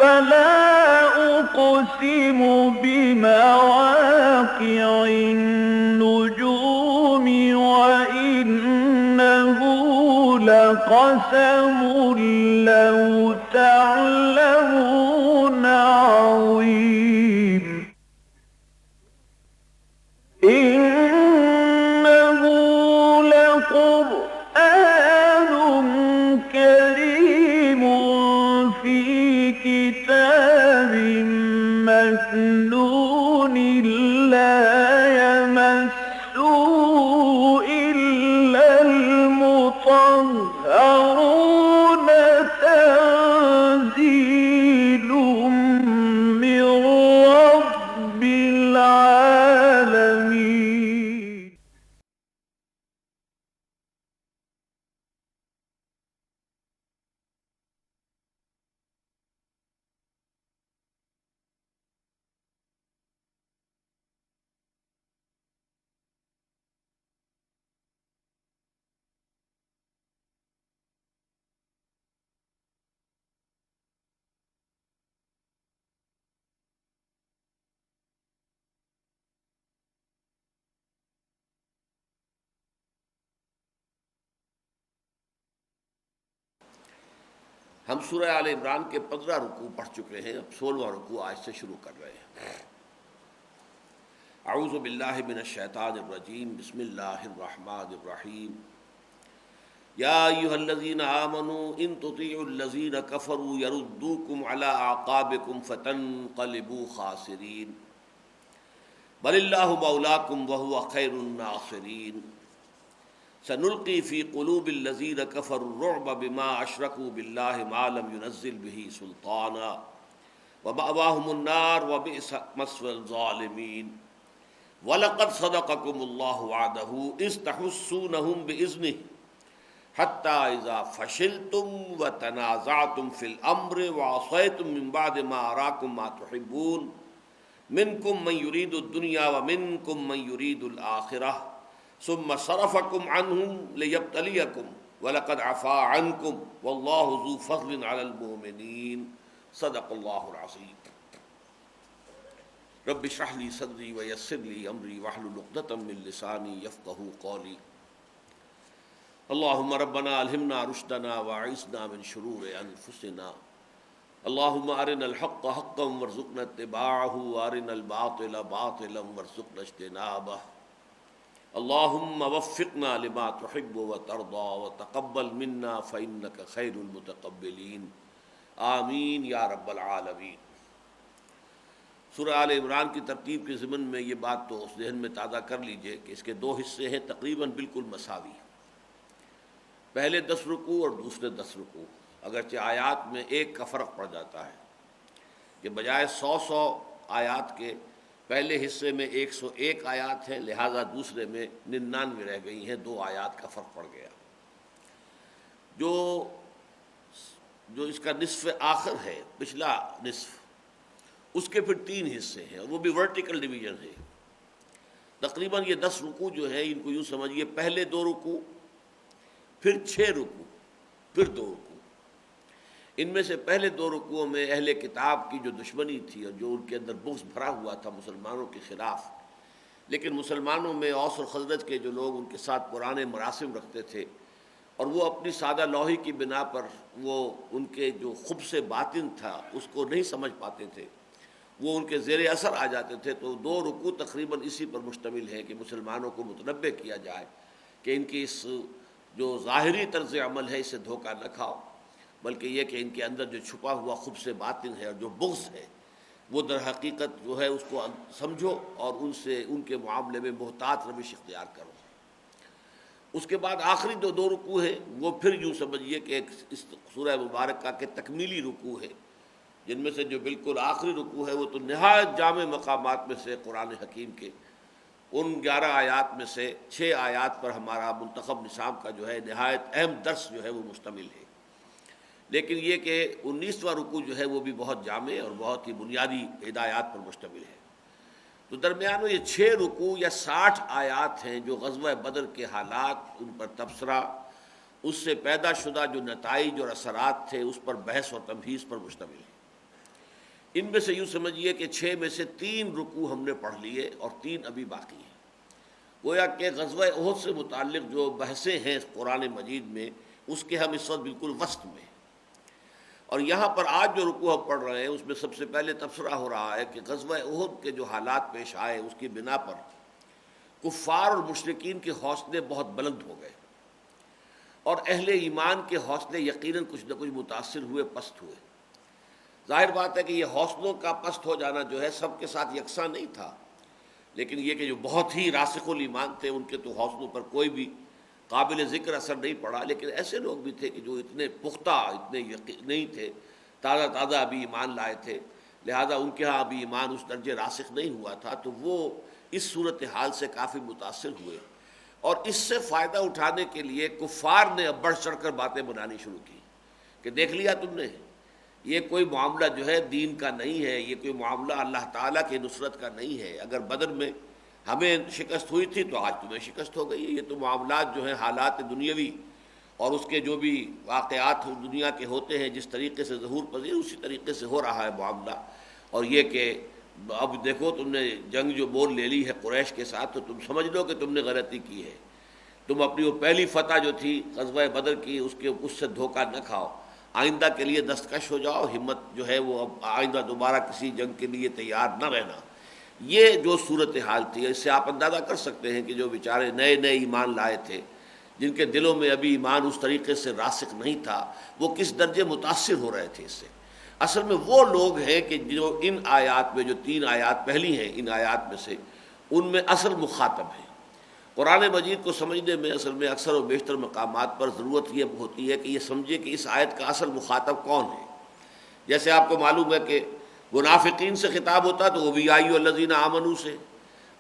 فلا أقسم بمواقع النجوم وإنه لقسم لو تعلمون عظيم إنه لقرآن كريم في كتاب مكنون لا يمسه إلا المطهرون تنزيل من رب العالمين. ہم سورہ آل عمران کے 15 رکوع پڑھ چکے ہیں، اب 16واں رکوع آج سے شروع کر رہے ہیں۔ اعوذ باللہ من الشیطان الرجیم، بسم اللہ الرحمن الرحیم۔ یا ایھا الذین آمنوا ان تطیعوا الذین کفروا یردوکم علی اعقابکم فتنقلبوا خاسرین بل اللہ مولاکم وہو خیر الناصرین۔ سنلقی فی قلوب الذین کفروا الرعب بما اشرکوا باللہ ما لم ینزل به سلطانا ومأواہم النار وبئس مثوى الظالمین۔ وَلَقَدْ صَدَقَكُمُ اللَّهُ وَعْدَهُ إِذْ تَحُسُّونَهُم بِإِذْنِهِ حَتَّى إِذَا فَشِلْتُمْ وَتَنَازَعْتُمْ فِي الْأَمْرِ وَعَصَيْتُم مِّن بَعْدِ مَا أَرَاكُم مَّا تُحِبُّونَ مِنكُم مَّن يُرِيدُ الدُّنْيَا وَمِنكُم مَّن يُرِيدُ الْآخِرَةَ ثُمَّ صَرَفَكُمْ عَنْهُمْ لِيَبْتَلِيَكُمْ وَلَقَدْ عَفَا عَنكُمْ وَاللَّهُ ذُو فَضْلٍ عَلَى الْمُؤْمِنِينَ۔ صدق اللہ العظیم۔ رب اشرح لي صدری ویسر لي امری واحلل عقدۃ من لسانی یفقہوا قولی۔ اللهم ربنا الہمنا رشدنا واعصمنا من شرور انفسنا، اللهم ارنا الحق حقا وارزقنا اتباعه وارنا الباطل باطلا وارزقنا اجتنابه، اللهم وفقنا لما تحب وترضى وتقبل منا فإنك خير المتقبلين، آمین یا رب العالمین۔ سورہ آل عمران کی ترتیب کے ضمن میں یہ بات تو اس ذہن میں تازہ کر لیجئے کہ اس کے 2 حصے ہیں تقریباً بالکل مساوی، پہلے 10 رکوع اور دوسرے 10 رکوع، اگرچہ آیات میں ایک کا فرق پڑ جاتا ہے کہ بجائے 100 آیات کے پہلے حصے میں 101 آیات ہیں، لہٰذا دوسرے میں 99 رہ گئی ہیں، 2 آیات کا فرق پڑ گیا۔ جو اس کا نصف آخر ہے، پچھلا نصف، اس کے پھر 3 حصے ہیں اور وہ بھی ورٹیکل ڈویژن ہے۔ تقریباً یہ 10 رکوع جو ہے ان کو یوں سمجھیے، پہلے 2 رکوع، پھر 6 رکوع، پھر 2 رکوع۔ ان میں سے پہلے 2 رکوعوں میں اہل کتاب کی جو دشمنی تھی اور جو ان کے اندر بغض بھرا ہوا تھا مسلمانوں کے خلاف، لیکن مسلمانوں میں اوس اور خزرج کے جو لوگ ان کے ساتھ پرانے مراسم رکھتے تھے اور وہ اپنی سادہ لوحی کی بنا پر وہ ان کے جو خبث باطن تھا اس کو نہیں سمجھ پاتے تھے، وہ ان کے زیر اثر آ جاتے تھے، تو 2 رکوع تقریباً اسی پر مشتمل ہے کہ مسلمانوں کو متنبہ کیا جائے کہ ان کی اس جو ظاہری طرز عمل ہے اسے دھوکہ نہ کھاؤ، بلکہ یہ کہ ان کے اندر جو چھپا ہوا خبث باطن ہے اور جو بغض ہے وہ در حقیقت جو ہے اس کو سمجھو اور ان کے معاملے میں محتاط روش اختیار کرو۔ اس کے بعد آخری 2 رکوع ہیں، وہ پھر یوں سمجھیے کہ ایک اس سورہ مبارکہ کے تکمیلی رکوع ہے، جن میں سے جو بالکل آخری رکوع ہے وہ تو نہایت جامع مقامات میں سے قرآن حکیم کے ان 11 آیات میں سے 6 آیات پر ہمارا منتخب نصاب کا جو ہے نہایت اہم درس جو ہے وہ مشتمل ہے۔ لیکن یہ کہ 19واں رکوع جو ہے وہ بھی بہت جامع اور بہت ہی بنیادی ہدایات پر مشتمل ہے۔ تو درمیان میں یہ 6 رکوع یا 60 آیات ہیں جو غزوہ بدر کے حالات، ان پر تبصرہ، اس سے پیدا شدہ جو نتائج اور اثرات تھے اس پر بحث اور تمہیز پر مشتمل ہے۔ ان میں سے یوں سمجھیے کہ 6 میں سے 3 رکوع ہم نے پڑھ لیے اور 3 ابھی باقی ہیں۔ گویا کہ غزوہ احد سے متعلق جو بحثیں ہیں قرآن مجید میں، اس کے ہم اس وقت بالکل وسط میں ہیں۔ اور یہاں پر آج جو رکوع ہم پڑھ رہے ہیں اس میں سب سے پہلے تبصرہ ہو رہا ہے کہ غزوہ احد کے جو حالات پیش آئے اس کی بنا پر کفار اور مشرکین کے حوصلے بہت بلند ہو گئے، اور اہل ایمان کے حوصلے یقیناً کچھ نہ کچھ متاثر ہوئے، پست ہوئے۔ ظاہر بات ہے کہ یہ حوصلوں کا پست ہو جانا جو ہے سب کے ساتھ یکساں نہیں تھا، لیکن یہ کہ جو بہت ہی راسخ الایمان تھے ان کے تو حوصلوں پر کوئی بھی قابل ذکر اثر نہیں پڑا، لیکن ایسے لوگ بھی تھے کہ جو اتنے پختہ، اتنے یقین نہیں تھے، تازہ تازہ ابھی ایمان لائے تھے، لہذا ان کے ہاں ابھی ایمان اس درجے راسخ نہیں ہوا تھا، تو وہ اس صورتحال سے کافی متاثر ہوئے، اور اس سے فائدہ اٹھانے کے لیے کفار نے اب بڑھ چڑھ کر باتیں بنانی شروع کی کہ دیکھ لیا تم نے، یہ کوئی معاملہ جو ہے دین کا نہیں ہے، یہ کوئی معاملہ اللہ تعالیٰ کی نصرت کا نہیں ہے۔ اگر بدر میں ہمیں شکست ہوئی تھی تو آج تمہیں شکست ہو گئی ہے۔ یہ تو معاملات جو ہیں حالات دنیاوی اور اس کے جو بھی واقعات دنیا کے ہوتے ہیں جس طریقے سے ظہور پذیر اسی طریقے سے ہو رہا ہے معاملہ، اور یہ کہ اب دیکھو تم نے جنگ جو بول لے لی ہے قریش کے ساتھ تو تم سمجھ لو کہ تم نے غلطی کی ہے، تم اپنی وہ پہلی فتح جو تھی غزوہ بدر کی اس سے دھوکہ نہ کھاؤ، آئندہ کے لیے دستکش ہو جاؤ، ہمت جو ہے وہ اب آئندہ دوبارہ کسی جنگ کے لیے تیار نہ رہنا۔ یہ جو صورتحال تھی اس سے آپ اندازہ کر سکتے ہیں کہ جو بیچارے نئے نئے ایمان لائے تھے، جن کے دلوں میں ابھی ایمان اس طریقے سے راسخ نہیں تھا، وہ کس درجے متاثر ہو رہے تھے اس سے۔ اصل میں وہ لوگ ہیں کہ جو ان آیات میں جو 3 آیات پہلی ہیں ان آیات میں سے، ان میں اصل مخاطب ہیں۔ قرآن مجید کو سمجھنے میں اصل میں اکثر و بیشتر مقامات پر ضرورت یہ ہوتی ہے کہ یہ سمجھے کہ اس آیت کا اصل مخاطب کون ہے۔ جیسے آپ کو معلوم ہے کہ منافقین سے خطاب ہوتا تو وہ بھی یا ایھا الذین آمنوا سے،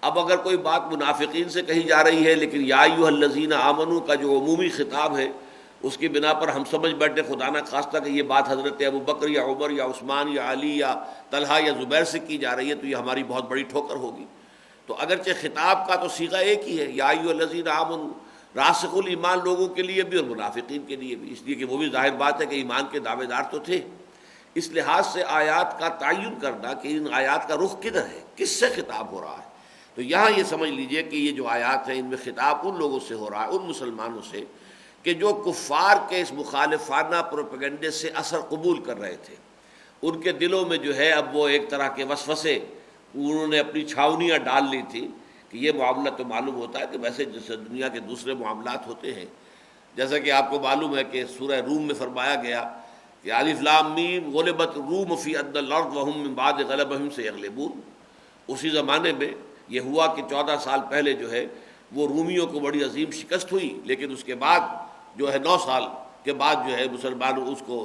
اب اگر کوئی بات منافقین سے کہی جا رہی ہے لیکن یا ایھا الذین آمنوا کا جو عمومی خطاب ہے اس کی بنا پر ہم سمجھ بیٹھے خدا نہ خواستہ کہ یہ بات حضرت ابو بکر یا عمر یا عثمان یا علی یا طلحہ یا زبیر سے کی جا رہی ہے تو یہ ہماری بہت بڑی ٹھوکر ہوگی۔ تو اگرچہ خطاب کا تو صیغہ ایک ہی ہے، یا ایھا الذین آمنوا، راسخ الایمان لوگوں کے لیے بھی اور منافقین کے لیے بھی، اس لیے کہ وہ بھی ظاہر بات ہے کہ ایمان کے دعوے دار تو تھے۔ اس لحاظ سے آیات کا تعین کرنا کہ ان آیات کا رخ کدھر ہے، کس سے خطاب ہو رہا ہے، تو یہاں یہ سمجھ لیجئے کہ یہ جو آیات ہیں ان میں خطاب ان لوگوں سے ہو رہا ہے، ان مسلمانوں سے کہ جو کفار کے اس مخالفانہ پروپیگنڈے سے اثر قبول کر رہے تھے، ان کے دلوں میں جو ہے اب وہ ایک طرح کے وسوسے، انہوں نے اپنی چھاونیاں ڈال لی تھی کہ یہ معاملہ تو معلوم ہوتا ہے کہ ویسے جیسے دنیا کے دوسرے معاملات ہوتے ہیں، جیسا کہ آپ کو معلوم ہے کہ سورہ روم میں فرمایا گیا کہ الف لام میم غلبت الروم فی ادنی الارض وهم من بعد غلبہم سیغلبون۔ اسی زمانے میں یہ ہوا کہ 14 سال پہلے جو ہے وہ رومیوں کو بڑی عظیم شکست ہوئی، لیکن اس کے بعد جو ہے 9 سال کے بعد جو ہے مسلمانوں اس کو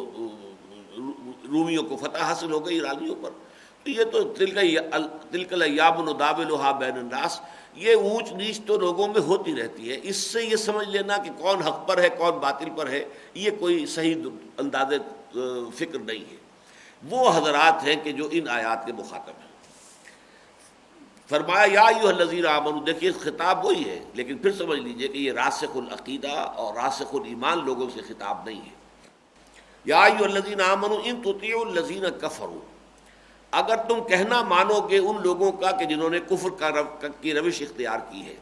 رومیوں کو فتح حاصل ہو گئی ایرانیوں پر۔ تو یہ تو تلک الایام نداولھا بین الناس، یہ اونچ نیچ تو لوگوں میں ہوتی رہتی ہے، اس سے یہ سمجھ لینا کہ کون حق پر ہے کون باطل پر ہے یہ کوئی صحیح انداز فکر نہیں ہے۔ وہ حضرات ہیں کہ جو ان آیات کے مخاطب ہیں۔ فرمایا یا ایھا الذین آمنوا، دیکھیے خطاب وہی ہے لیکن پھر سمجھ لیجئے کہ یہ راسخ العقیدہ اور راسخ الایمان لوگوں سے خطاب نہیں ہے۔ یا ایھا الذین آمنوا ان تطیعوا الذین کفروا، اگر تم کہنا مانو گے ان لوگوں کا کہ جنہوں نے کفر کی روش اختیار کی ہے۔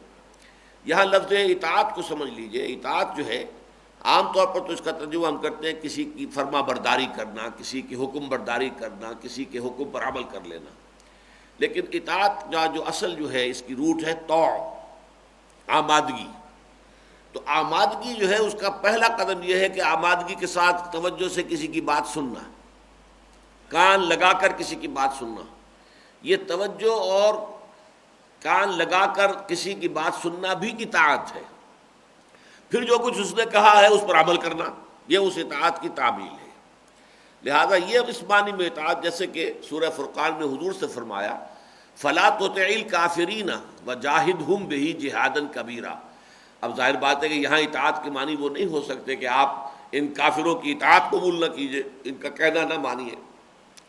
یہاں لفظ اطاعت کو سمجھ لیجئے، اطاعت جو ہے عام طور پر تو اس کا ترجمہ ہم کرتے ہیں کسی کی فرما برداری کرنا، کسی کی حکم برداری کرنا، کسی کے حکم پر عمل کر لینا، لیکن اطاعت کا جو اصل جو ہے اس کی روٹ ہے طوع، آمادگی۔ تو آمادگی جو ہے اس کا پہلا قدم یہ ہے کہ آمادگی کے ساتھ توجہ سے کسی کی بات سننا، کان لگا کر کسی کی بات سننا۔ یہ توجہ اور کان لگا کر کسی کی بات سننا بھی اطاعت ہے۔ پھر جو کچھ اس نے کہا ہے اس پر عمل کرنا، یہ اس اطاعت کی تعمیل ہے۔ لہذا یہ اس معنی میں اطاعت، جیسے کہ سورہ فرقان میں حضور سے فرمایا فَلَا تُطِعِ الْكَافِرِينَ وَجَاهِدْهُمْ بِهِ جِهَادًا كَبِيرًا۔ اب ظاہر بات ہے کہ یہاں اطاعت کے معنی وہ نہیں ہو سکتے کہ آپ ان کافروں کی اطاعت قبول نہ کیجئے، ان کا کہنا نہ مانیے،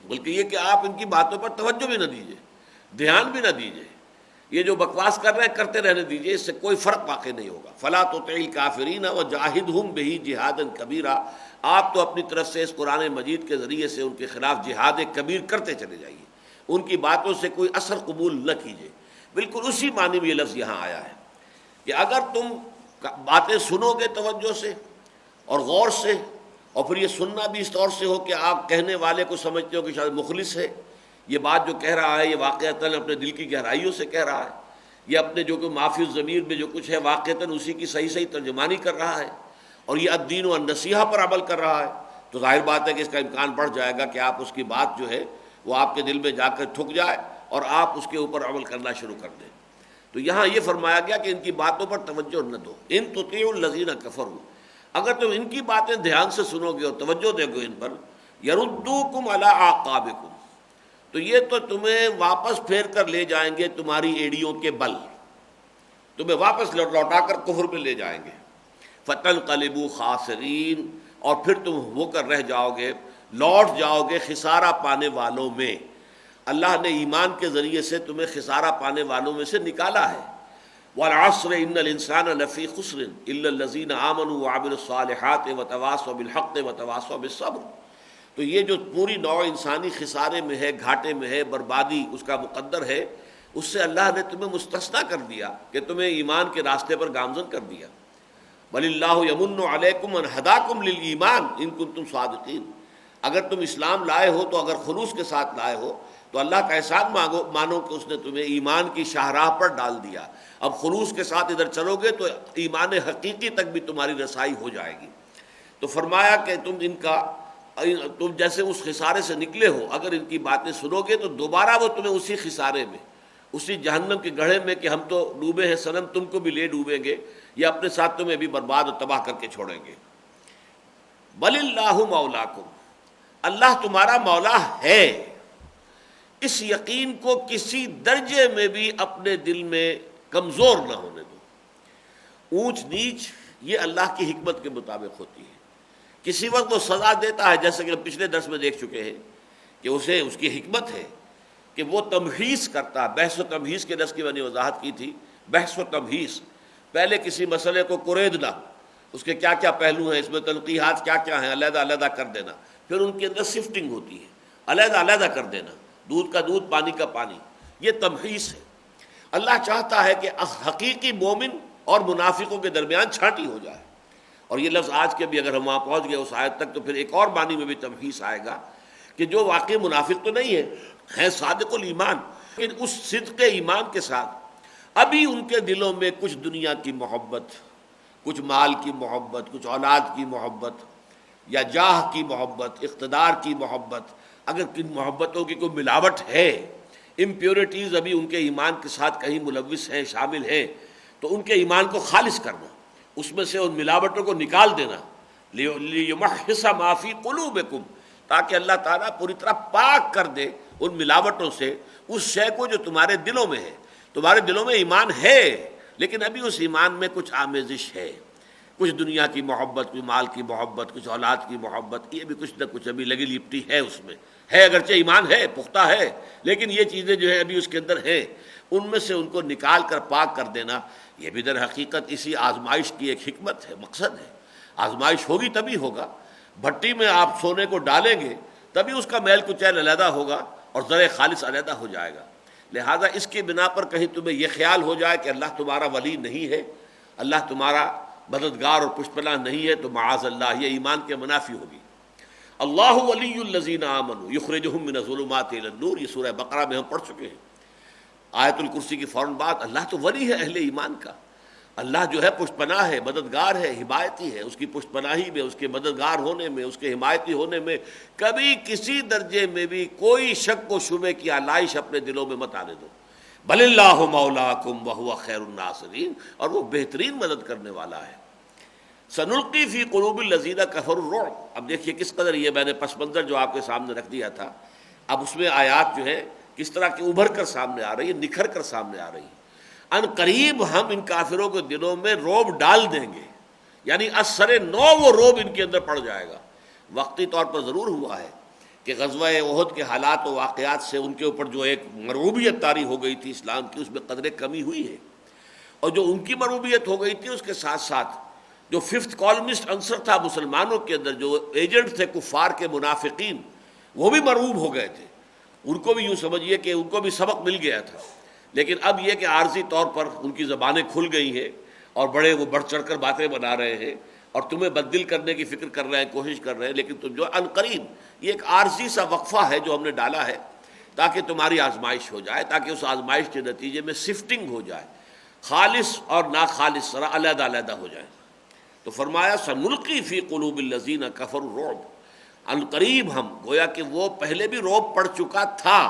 بلکہ یہ کہ آپ ان کی باتوں پر توجہ بھی نہ دیجئے، دھیان بھی نہ دیجئے، یہ جو بکواس کر رہے ہیں کرتے رہنے دیجئے، اس سے کوئی فرق واقع نہیں ہوگا. فلا تطع الکافرین وجاہدہم بہ جہادا کبیرا، آپ تو اپنی طرف سے اس قرآن مجید کے ذریعے سے ان کے خلاف جہاد کبیر کرتے چلے جائیے، ان کی باتوں سے کوئی اثر قبول نہ کیجیے. بالکل اسی معنی میں یہ لفظ یہاں آیا ہے کہ اگر تم باتیں سنو گے توجہ سے اور غور سے، اور پھر یہ سننا بھی اس طور سے ہو کہ آپ کہنے والے کو سمجھتے ہو کہ شاید مخلص ہے، یہ بات جو کہہ رہا ہے یہ واقعتاً اپنے دل کی گہرائیوں سے کہہ رہا ہے، یہ اپنے جو کہ معافی الضمیر میں جو کچھ ہے واقعتاً اسی کی صحیح ترجمانی کر رہا ہے، اور یہ الدین و النصیحہ پر عمل کر رہا ہے، تو ظاہر بات ہے کہ اس کا امکان بڑھ جائے گا کہ آپ اس کی بات جو ہے وہ آپ کے دل میں جا کر ٹھک جائے اور آپ اس کے اوپر عمل کرنا شروع کر دیں. تو یہاں یہ فرمایا گیا کہ ان کی باتوں پر توجہ نہ دو. ان تطیعوا الذین کفروا، اگر تم ان کی باتیں دھیان سے سنو گے اور توجہ دو گے ان پر، یردوکم علی اعقابکم، تو یہ تو تمہیں واپس پھیر کر لے جائیں گے تمہاری ایڑیوں کے بل، تمہیں واپس لوٹا کر کفر میں لے جائیں گے. فتنقلبوا خاسرین، اور پھر تم ہو کر رہ جاؤ گے، لوٹ جاؤ گے خسارہ پانے والوں میں. اللہ نے ایمان کے ذریعے سے تمہیں خسارہ پانے والوں میں سے نکالا ہے. والعصر ان الانسان لفی خسر الا الذین آمنوا وعملوا الصالحات وتواصوا بالحق وتواصوا بالصبر. تو یہ جو پوری نوع انسانی خسارے میں ہے، گھاٹے میں ہے، بربادی اس کا مقدر ہے، اس سے اللہ نے تمہیں مستثنیٰ کر دیا کہ تمہیں ایمان کے راستے پر گامزن کر دیا. بل اللہ یمن علیکم ان ہداکم للایمان ان کنتم صادقین، اگر تم اسلام لائے ہو تو اگر خلوص کے ساتھ لائے ہو تو اللہ کا احسان مانو کہ اس نے تمہیں ایمان کی شاہراہ پر ڈال دیا. اب خلوص کے ساتھ ادھر چلو گے تو ایمان حقیقی تک بھی تمہاری رسائی ہو جائے گی. تو فرمایا کہ تم جیسے اس خسارے سے نکلے ہو، اگر ان کی باتیں سنو گے تو دوبارہ وہ تمہیں اسی خسارے میں، اسی جہنم کے گڑھے میں کہ ہم تو ڈوبے ہیں صنم تم کو بھی لے ڈوبیں گے، یا اپنے ساتھ تمہیں بھی برباد و تباہ کر کے چھوڑیں گے. بل اللہ مولاکم، اللہ تمہارا مولا ہے. اس یقین کو کسی درجے میں بھی اپنے دل میں کمزور نہ ہونے دو. اونچ نیچ یہ اللہ کی حکمت کے مطابق ہوتی ہے. کسی وقت وہ سزا دیتا ہے، جیسے کہ ہم پچھلے درس میں دیکھ چکے ہیں کہ اسے اس کی حکمت ہے کہ وہ تمہیز کرتا ہے. بحث و تمہیز کے درس کی میں نے وضاحت کی تھی. بحث و تمہیز، پہلے کسی مسئلے کو کریدنا، اس کے کیا کیا پہلو ہیں، اس میں تنقیحات کیا کیا ہیں، علیحدہ علیحدہ کر دینا، پھر ان کے اندر سفٹنگ ہوتی ہے، علیحدہ علیحدہ کر دینا، دودھ کا دودھ پانی کا پانی، یہ تمحیص ہے. اللہ چاہتا ہے کہ حقیقی مومن اور منافقوں کے درمیان چھانٹی ہو جائے. اور یہ لفظ آج کے بھی اگر ہم وہاں پہنچ گئے اس آیت تک تو پھر ایک اور معنی میں بھی تمحیص آئے گا کہ جو واقعی منافق تو نہیں ہے صادق الایمان، لیکن اس صدق ایمان کے ساتھ ابھی ان کے دلوں میں کچھ دنیا کی محبت، کچھ مال کی محبت، کچھ اولاد کی محبت، یا جاہ کی محبت، اقتدار کی محبت، اگر کن محبتوں کی کوئی ملاوٹ ہے، امپیورٹیز ابھی ان کے ایمان کے ساتھ کہیں ملوث ہیں، شامل ہیں، تو ان کے ایمان کو خالص کرنا، اس میں سے ان ملاوٹوں کو نکال دینا. لیمحص ما فی قلوبکم، تاکہ اللہ تعالیٰ پوری طرح پاک کر دے ان ملاوٹوں سے اس شے کو جو تمہارے دلوں میں ہے. تمہارے دلوں میں ایمان ہے لیکن ابھی اس ایمان میں کچھ آمیزش ہے، کچھ دنیا کی محبت، کچھ مال کی محبت، کچھ اولاد کی محبت، یہ بھی کچھ نہ کچھ ابھی لگی لپٹی ہے اس میں ہے. اگرچہ ایمان ہے، پختہ ہے، لیکن یہ چیزیں جو ہے ابھی اس کے اندر ہیں، ان میں سے ان کو نکال کر پاک کر دینا. یہ بھی در حقیقت اسی آزمائش کی ایک حکمت ہے، مقصد ہے. آزمائش ہوگی تبھی ہوگا، بھٹی میں آپ سونے کو ڈالیں گے تبھی اس کا میل کچیل علیحدہ ہوگا اور زر خالص علیحدہ ہو جائے گا. لہذا اس کی بنا پر کہیں تمہیں یہ خیال ہو جائے کہ اللہ تمہارا ولی نہیں ہے، اللہ تمہارا مددگار اور پشپناہ نہیں ہے، تو معاذ اللہ یہ ایمان کے منافی ہوگی. اللہ ولی الذین آمنوا یخرجہم من الظلمات الی النور، یہ سورہ بقرہ میں ہم پڑھ چکے ہیں. آیت الکرسی کی فوراً بعد اللہ تو ولی ہے اہل ایمان کا. اللہ جو ہے پشت پناہ ہے، مددگار ہے، حمایتی ہے. اس کی پشت پناہی میں، اس کے مددگار ہونے میں، اس کے حمایتی ہونے میں کبھی کسی درجے میں بھی کوئی شک و شبے کی آلائش اپنے دلوں میں مت آنے دو. بل اللہ مولاکم وہو خیر الناصرین، اور وہ بہترین مدد کرنے والا ہے. سنلقی فی قلوب الذین کفروا الرعب. اب دیکھیے کس قدر یہ میں نے پس منظر جو آپ کے سامنے رکھ دیا تھا، اب اس میں آیات جو ہے کس طرح کی ابھر کر سامنے آ رہی ہے، نکھر کر سامنے آ رہی ہے. ان قریب ہم ان کافروں کے دلوں میں روب ڈال دیں گے، یعنی اثر نو وہ روب ان کے اندر پڑ جائے گا. وقتی طور پر ضرور ہوا ہے کہ غزوہ احد کے حالات و واقعات سے ان کے اوپر جو ایک مرعوبیت طاری ہو گئی تھی اسلام کی، اس میں قدرے کمی ہوئی ہے، اور جو ان کی مرعوبیت ہو گئی تھی اس کے ساتھ ساتھ جو ففتھ کالمسٹ عنصر تھا مسلمانوں کے اندر، جو ایجنٹ تھے کفار کے منافقین، وہ بھی مرعوب ہو گئے تھے. ان کو بھی یوں سمجھیے کہ ان کو بھی سبق مل گیا تھا. لیکن اب یہ کہ عارضی طور پر ان کی زبانیں کھل گئی ہیں اور بڑے وہ بڑھ چڑھ کر باتیں بنا رہے ہیں اور تمہیں بدل کرنے کی فکر کر رہے ہیں، کوشش کر رہے ہیں. لیکن تم جو عنقریب یہ ایک عارضی سا وقفہ ہے جو ہم نے ڈالا ہے تاکہ تمہاری آزمائش ہو جائے، تاکہ اس آزمائش کے نتیجے میں سفٹنگ ہو جائے، خالص اور ناخالص ذرا علیحدہ علیحدہ ہو جائے. تو فرمایا سنلقی فی قلوب الذین کفروا الرعب، عنقریب ہم، گویا کہ وہ پہلے بھی رعب پڑ چکا تھا،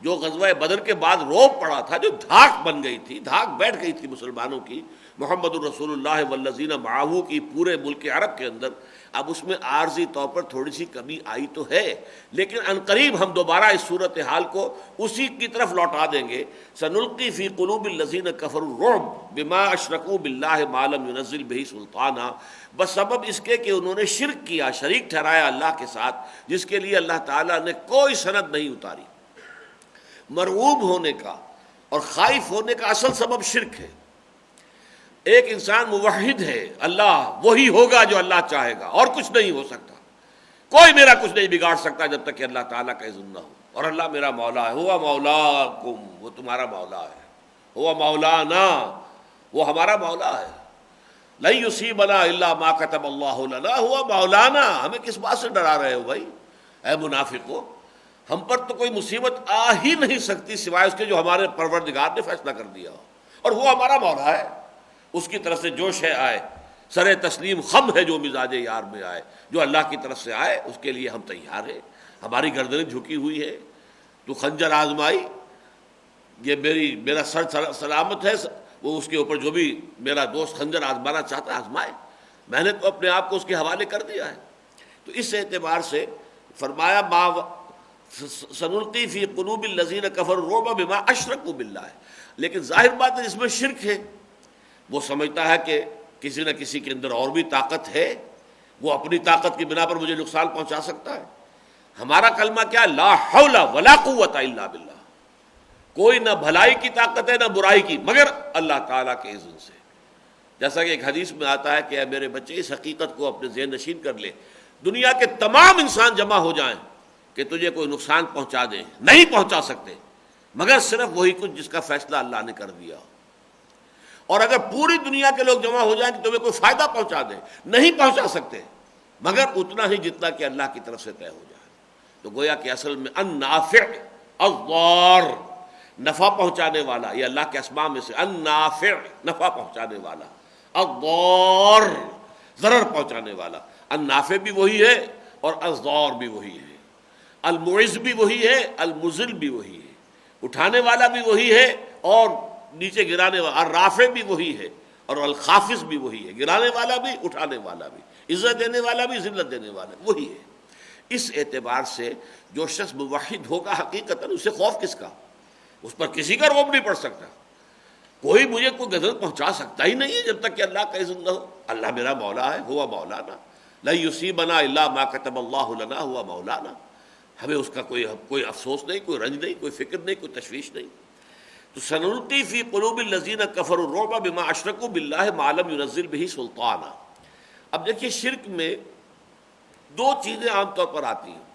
جو غزوہ بدر کے بعد رعب پڑا تھا، جو دھاک بن گئی تھی، دھاک بیٹھ گئی تھی مسلمانوں کی، محمد الرسول اللہ والذین معہ کی پورے ملک عرب کے اندر. اب اس میں عارضی طور پر تھوڑی سی کمی آئی تو ہے، لیکن عنقریب ہم دوبارہ اس صورتحال کو اسی کی طرف لوٹا دیں گے. سنلقی فی قلوب الذین کفروا الرعب بما اشرکوا باللہ ما لم ینزل بہ سلطانا، بس سبب اس کے کہ انہوں نے شرک کیا، شریک ٹھہرایا اللہ کے ساتھ، جس کے لیے اللہ تعالیٰ نے کوئی سند نہیں اتاری. مرعوب ہونے کا اور خائف ہونے کا اصل سبب شرک ہے. ایک انسان موحد ہے، اللہ وہی ہوگا جو اللہ چاہے گا، اور کچھ نہیں ہو سکتا، کوئی میرا کچھ نہیں بگاڑ سکتا جب تک کہ اللہ تعالیٰ کا اذن نہ ہو. اور اللہ میرا مولا ہے، ہوا مولاکم، وہ تمہارا مولا ہے، ہوا مولانا، وہ ہمارا مولا ہے. لن یصیبنا الا ما کتب اللہ لنا، ہوا مولانا. ہمیں کس بات سے ڈرا رہے ہو بھائی اے منافقو؟ ہم پر تو کوئی مصیبت آ ہی نہیں سکتی سوائے اس کے جو ہمارے پروردگار نے فیصلہ کر دیا ہو، اور وہ ہمارا مولا ہے. اس کی طرف سے جو شے آئے، سر تسلیم خم ہے جو مزاج یار میں آئے، جو اللہ کی طرف سے آئے اس کے لیے ہم تیار ہیں. ہماری گردنیں جھکی ہوئی ہے. تو خنجر آزمائی، یہ میرا سر سلامت ہے، وہ اس کے اوپر جو بھی میرا دوست خنجر آزمانا چاہتا ہے آزمائے، میں نے تو اپنے آپ کو اس کے حوالے کر دیا ہے. تو اس اعتبار سے فرمایا ما سنلقی فی قلوب الذین کفروا الرعب بما اشرکوا باللہ. لیکن ظاہر بات ہے اس میں شرک ہے. وہ سمجھتا ہے کہ کسی نہ کسی کے اندر اور بھی طاقت ہے، وہ اپنی طاقت کی بنا پر مجھے نقصان پہنچا سکتا ہے. ہمارا کلمہ کیا ہے؟ لا حول ولا قوت الا باللہ. کوئی نہ بھلائی کی طاقت ہے نہ برائی کی، مگر اللہ تعالیٰ کے اذن سے. جیسا کہ ایک حدیث میں آتا ہے کہ اے میرے بچے اس حقیقت کو اپنے ذہن نشین کر لے، دنیا کے تمام انسان جمع ہو جائیں کہ تجھے کوئی نقصان پہنچا دیں، نہیں پہنچا سکتے مگر صرف وہی کچھ جس کا فیصلہ اللہ نے کر دیا. اور اگر پوری دنیا کے لوگ جمع ہو جائیں کہ تمہیں کوئی فائدہ پہنچا دیں، نہیں پہنچا سکتے مگر اتنا ہی جتنا کہ اللہ کی طرف سے طے ہو جائے. تو گویا کہ اصل میں النافع الضار، نفع پہنچانے والا، یہ اللہ کے اسماء میں سے النافع، نفع پہنچانے والا، الضار ضرر پہنچانے والا. النافع بھی وہی ہے اور الضار بھی وہی ہے، المعز بھی وہی ہے، المذل بھی وہی ہے، اٹھانے والا بھی وہی ہے اور نیچے گرانے والا، الرافع بھی وہی ہے اور الخافض بھی وہی ہے، گرانے والا بھی اٹھانے والا بھی، عزت دینے والا بھی ذلت دینے والا وہی ہے. اس اعتبار سے جو شخص موحد ہوگا حقیقتاً اسے خوف کس کا؟ اس پر کسی کا رعب نہیں پڑ سکتا. کوئی مجھے کوئی غضب پہنچا سکتا ہی نہیں ہے جب تک کہ اللہ کا اذن نہ ہو. اللہ میرا مولا ہے، ہوا مولانا، لن یصیبنا الا ما کتب اللہ لنا، ہوا مولانا. ہمیں اس کا کوئی افسوس نہیں، کوئی رنج نہیں، کوئی فکر نہیں، کوئی تشویش نہیں. تو سنلقی فی قلوب الذین کفروا الرعب بما اشرکوا باللہ ما لم ینزل بہ سلطانا. اب دیکھیے شرک میں دو چیزیں عام طور پر آتی ہیں.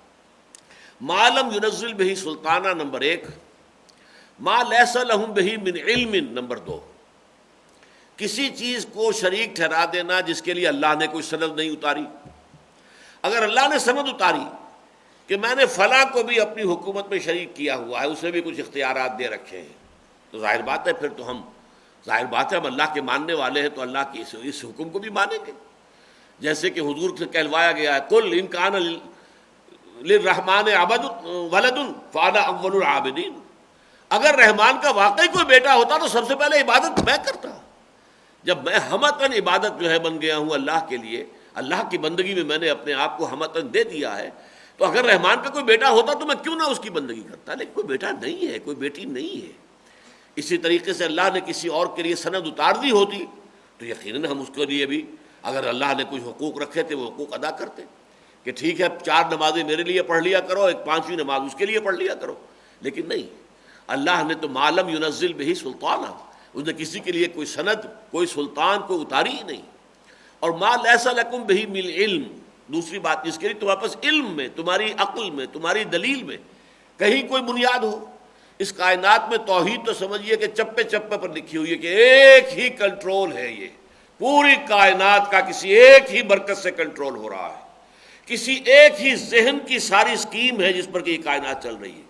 ما لم ینزل بہ سلطانا نمبر 1، ما لیس لہم بہ من علم نمبر 2. کسی چیز کو شریک ٹھہرا دینا جس کے لیے اللہ نے کوئی سند نہیں اتاری. اگر اللہ نے سند اتاری کہ میں نے فلاں کو بھی اپنی حکومت میں شریک کیا ہوا ہے، اسے بھی کچھ اختیارات دے رکھے ہیں، تو ظاہر بات ہے پھر تو ہم اللہ کے ماننے والے ہیں، تو اللہ کی اس حکم کو بھی مانیں گے. جیسے کہ حضور سے کہلوایا گیا ہے قل ان کان للرحمن عبد ولد فانا اول العابدین. اگر رحمان کا واقعی کوئی بیٹا ہوتا تو سب سے پہلے عبادت میں کرتا. جب میں ہمتاً عبادت جو ہے بن گیا ہوں اللہ کے لیے، اللہ کی بندگی میں نے اپنے آپ کو ہمتاً دے دیا ہے، تو اگر رحمان کا کوئی بیٹا ہوتا تو میں کیوں نہ اس کی بندگی کرتا. لیکن کوئی بیٹا نہیں ہے، کوئی بیٹی نہیں ہے. اسی طریقے سے اللہ نے کسی اور کے لیے سند اتار دی ہوتی تو یقیناً ہم اس کے لیے بھی، اگر اللہ نے کچھ حقوق رکھے تھے وہ حقوق ادا کرتے. کہ ٹھیک ہے 4 نمازیں میرے لیے پڑھ لیا کرو، ایک 5ویں نماز اس کے لیے پڑھ لیا کرو، لیکن نہیں، اللہ نے تو معلم ینزل بہ سلطانہ، اس نے کسی کے لیے کوئی سند، کوئی سلطان کوئی اتاری ہی نہیں۔ اور ما لیس لکم بہ من علم، دوسری بات جس کے لیے تمہارے پاس علم میں، تمہاری عقل میں، تمہاری دلیل میں کہیں کوئی بنیاد ہو۔ اس کائنات میں توحید تو سمجھیے کہ چپے چپے پر لکھی ہوئی ہے کہ ایک ہی کنٹرول ہے، یہ پوری کائنات کا کسی ایک ہی مرکز سے کنٹرول ہو رہا ہے، کسی ایک ہی ذہن کی ساری سکیم ہے جس پر کہ یہ کائنات چل رہی ہے۔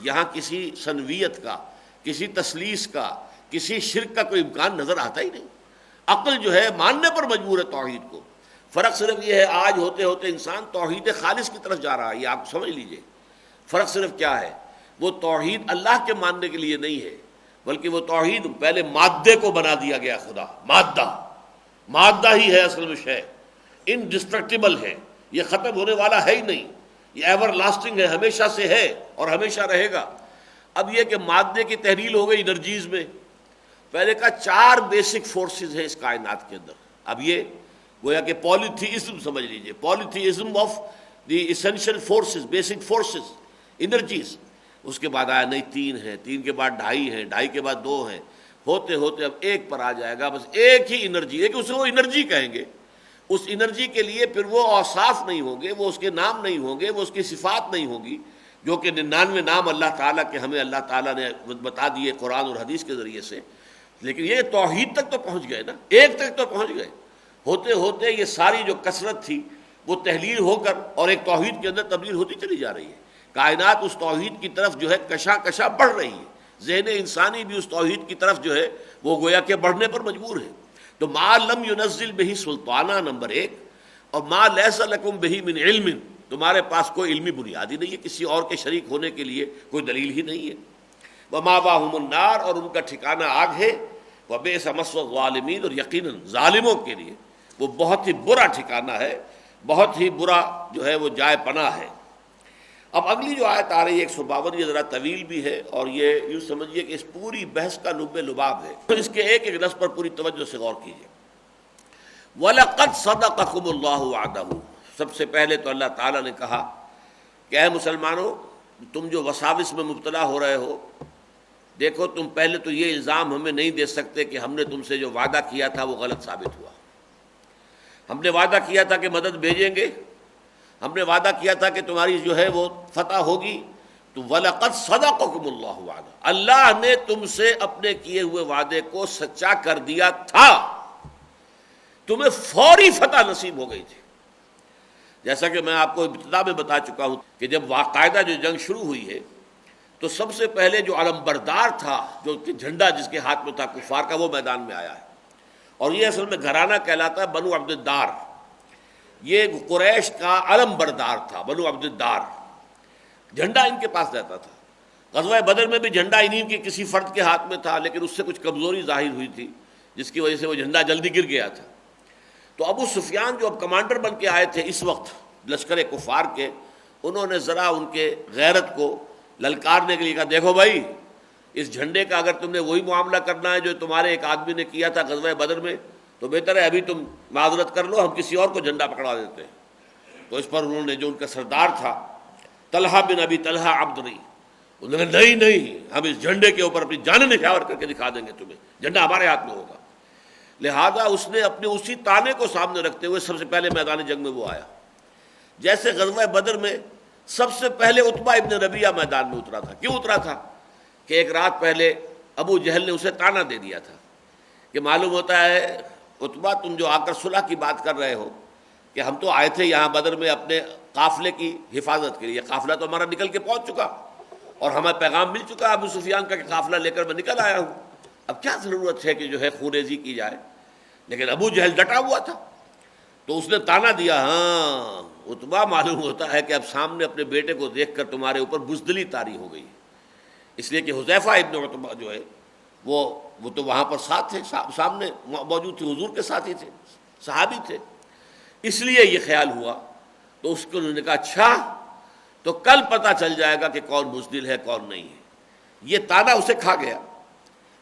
یہاں کسی سنویت کا، کسی تثلیث کا، کسی شرک کا کوئی امکان نظر آتا ہی نہیں۔ عقل جو ہے ماننے پر مجبور ہے توحید کو۔ فرق صرف یہ ہے آج ہوتے ہوتے انسان توحید خالص کی طرف جا رہا ہے، یہ آپ سمجھ لیجئے۔ فرق صرف کیا ہے، وہ توحید اللہ کے ماننے کے لیے نہیں ہے، بلکہ وہ توحید پہلے مادے کو بنا دیا گیا، خدا مادہ ہی ہے اصل میں شے، انڈسٹرکٹیبل ہے، یہ ختم ہونے والا ہے ہی نہیں، یہ ایور لاسٹنگ ہے، ہمیشہ سے ہے اور ہمیشہ رہے گا۔ اب یہ کہ مادے کی تحلیل ہو گئی انرجیز میں، پہلے کا 4 بیسک فورسز ہیں اس کائنات کے اندر۔ اب یہ گویا کہ پولیتھیزم سمجھ لیجئے، polytheism of the essential forces, basic forces, energies. اس کے بعد آیا نہیں 3 ہے، 3 کے بعد 2.5 ہے، 2.5 کے بعد 2 ہے، ہوتے ہوتے اب 1 پر آ جائے گا، بس ایک ہی انرجی ہے کہ اسے وہ انرجی کہیں گے۔ اس انرجی کے لیے پھر وہ اوصاف نہیں ہوں گے، وہ اس کے نام نہیں ہوں گے، وہ اس کی صفات نہیں ہوگی، جو کہ 99 نام اللہ تعالیٰ کے ہمیں اللہ تعالیٰ نے بتا دیے قرآن اور حدیث کے ذریعے سے۔ لیکن یہ توحید تک تو پہنچ گئے نا، ایک تک تو پہنچ گئے۔ ہوتے ہوتے یہ ساری جو کثرت تھی وہ تحلیل ہو کر اور ایک توحید کے اندر تبدیل ہوتی چلی جا رہی ہے۔ کائنات اس توحید کی طرف جو ہے کشاں بڑھ رہی ہے، ذہن انسانی بھی اس توحید کی طرف جو ہے وہ گویا کہ بڑھنے پر مجبور ہے۔ تو ما لم ینزل بہ سلطانہ نمبر 1، اور ما لیس لکم بہ من علم، تمہارے پاس کوئی علمی بنیاد ہی نہیں ہے، کسی اور کے شریک ہونے کے لیے کوئی دلیل ہی نہیں ہے۔ ومأواہم النار، اور ان کا ٹھکانہ آگ ہے، وبئس مثوى الظالمین، اور یقیناً ظالموں کے لیے وہ بہت ہی برا ٹھکانہ ہے، بہت ہی برا جو ہے وہ جائے پناہ ہے۔ اب اگلی جو آیت آ رہی ہے 152، یہ ذرا طویل بھی ہے، اور یہ یوں سمجھیے کہ اس پوری بحث کا لب لباب ہے، تو اس کے ایک ایک لفظ پر پوری توجہ سے غور کیجیے۔ وَلَقَدْ صَدَقَكُمُ اللَّهُ وَعْدَهُ، سب سے پہلے تو اللہ تعالیٰ نے کہا کہ اے مسلمانوں، تم جو وساوس میں مبتلا ہو رہے ہو، دیکھو تم پہلے تو یہ الزام ہمیں نہیں دے سکتے کہ ہم نے تم سے جو وعدہ کیا تھا وہ غلط ثابت ہوا۔ ہم نے وعدہ کیا تھا کہ مدد بھیجیں گے، ہم نے وعدہ کیا تھا کہ تمہاری جو ہے وہ فتح ہوگی، تو وَلَقَدْ صَدَقَكُمُ اللَّهُ وَعْدَهُ، اللہ نے تم سے اپنے کیے ہوئے وعدے کو سچا کر دیا تھا، تمہیں فوری فتح نصیب ہو گئی تھی۔ جیسا کہ میں آپ کو ابتدا میں بتا چکا ہوں کہ جب باقاعدہ جو جنگ شروع ہوئی ہے تو سب سے پہلے جو علم بردار تھا، جو جھنڈا جس کے ہاتھ میں تھا کفار کا، وہ میدان میں آیا ہے، اور یہ اصل میں گھرانہ کہلاتا ہے بنو عبد الدار، یہ قریش کا علم بردار تھا، بنو عبد الدار، جھنڈا ان کے پاس رہتا تھا۔ غزوہ بدر میں بھی جھنڈا انہی کے کسی فرد کے ہاتھ میں تھا، لیکن اس سے کچھ کمزوری ظاہر ہوئی تھی جس کی وجہ سے وہ جھنڈا جلدی گر گیا تھا۔ تو ابو سفیان جو اب کمانڈر بن کے آئے تھے اس وقت لشکر کفار کے، انہوں نے ذرا ان کے غیرت کو للکارنے کے لیے کہا دیکھو بھائی، اس جھنڈے کا اگر تم نے وہی معاملہ کرنا ہے جو تمہارے ایک آدمی نے کیا تھا غزوہ بدر میں، تو بہتر ہے ابھی تم معذرت کر لو، ہم کسی اور کو جھنڈا پکڑا دیتے ہیں۔ تو اس پر انہوں نے جو ان کا سردار تھا طلحہ بن ابی طلحہ عبدری، انہوں نے نہیں، ہم اس جھنڈے کے اوپر اپنی جانیں نچھاور کر کے دکھا دیں گے تمہیں، جھنڈا ہمارے ہاتھ میں ہوگا۔ لہذا اس نے اپنے اسی تانے کو سامنے رکھتے ہوئے سب سے پہلے میدان جنگ میں وہ آیا۔ جیسے غزوہ بدر میں سب سے پہلے عتبہ ابن ربیعہ میدان میں اترا تھا۔ کیوں اترا تھا؟ کہ ایک رات پہلے ابو جہل نے اسے تانا دے دیا تھا کہ معلوم ہوتا ہے عتبہ تم جو آ کر صلح کی بات کر رہے ہو کہ ہم تو آئے تھے یہاں بدر میں اپنے قافلے کی حفاظت کے لیے، قافلہ تو ہمارا نکل کے پہنچ چکا اور ہمیں پیغام مل چکا ابو سفیان کا کہ قافلہ لے کر میں نکل آیا ہوں، اب کیا ضرورت ہے کہ جو ہے خونریزی کی جائے۔ لیکن ابو جہل ڈٹا ہوا تھا، تو اس نے تانا دیا، ہاں عتبہ معلوم ہوتا ہے کہ اب سامنے اپنے بیٹے کو دیکھ کر تمہارے اوپر بزدلی طاری ہو گئی، اس لیے کہ حذیفہ ابن عتبہ جو ہے وہ تو وہاں پر ساتھ تھے، سامنے موجود تھے، حضور کے ساتھ ہی تھے، صحابی تھے، اس لیے یہ خیال ہوا۔ تو اس کو انہوں نے کہا اچھا تو کل پتہ چل جائے گا کہ کون بزدل ہے کون نہیں ہے۔ یہ تانا اسے کھا گیا۔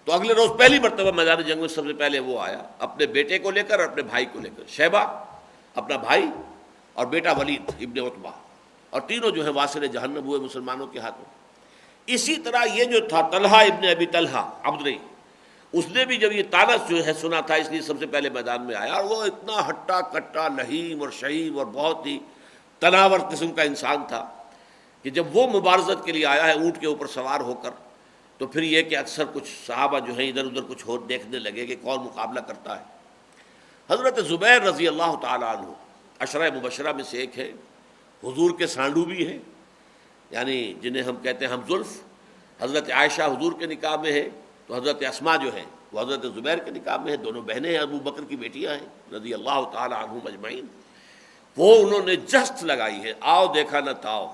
تو اگلے روز پہلی مرتبہ میدان جنگ میں سب سے پہلے وہ آیا اپنے بیٹے کو لے کر اور اپنے بھائی کو لے کر، شیبہ اپنا بھائی اور بیٹا ولید ابن عتبہ، اور تینوں جو ہے واصل جہنم ہوئے مسلمانوں کے ہاتھوں۔ اسی طرح یہ جو تھا طلحہ ابن ابی طلحہ عبدری، اس نے بھی جب یہ طعنہ جو ہے سنا تھا، اس لیے سب سے پہلے میدان میں آیا، اور وہ اتنا ہٹا کٹا لہیم اور شہیم اور بہت ہی تناور قسم کا انسان تھا کہ جب وہ مبارزت کے لیے آیا ہے اونٹ کے اوپر سوار ہو کر، تو پھر یہ کہ اکثر کچھ صحابہ جو ہیں ادھر ادھر کچھ اور دیکھنے لگے کہ کون مقابلہ کرتا ہے۔ حضرت زبیر رضی اللہ تعالیٰ عنہ عشرہ مبشرہ میں سے ایک ہے، حضور کے سانڈو بھی ہیں، یعنی جنہیں ہم کہتے ہیں ہم زلف۔ حضرت عائشہ حضور کے نکاح میں ہے، تو حضرت اسماء جو ہیں وہ حضرت زبیر کے نکاح میں ہیں، دونوں بہنیں ہیں، ابو بکر کی بیٹیاں ہیں رضی اللہ تعالیٰ عنہم اجمعین۔ وہ انہوں نے جست لگائی ہے، آؤ دیکھا نہ تاؤ،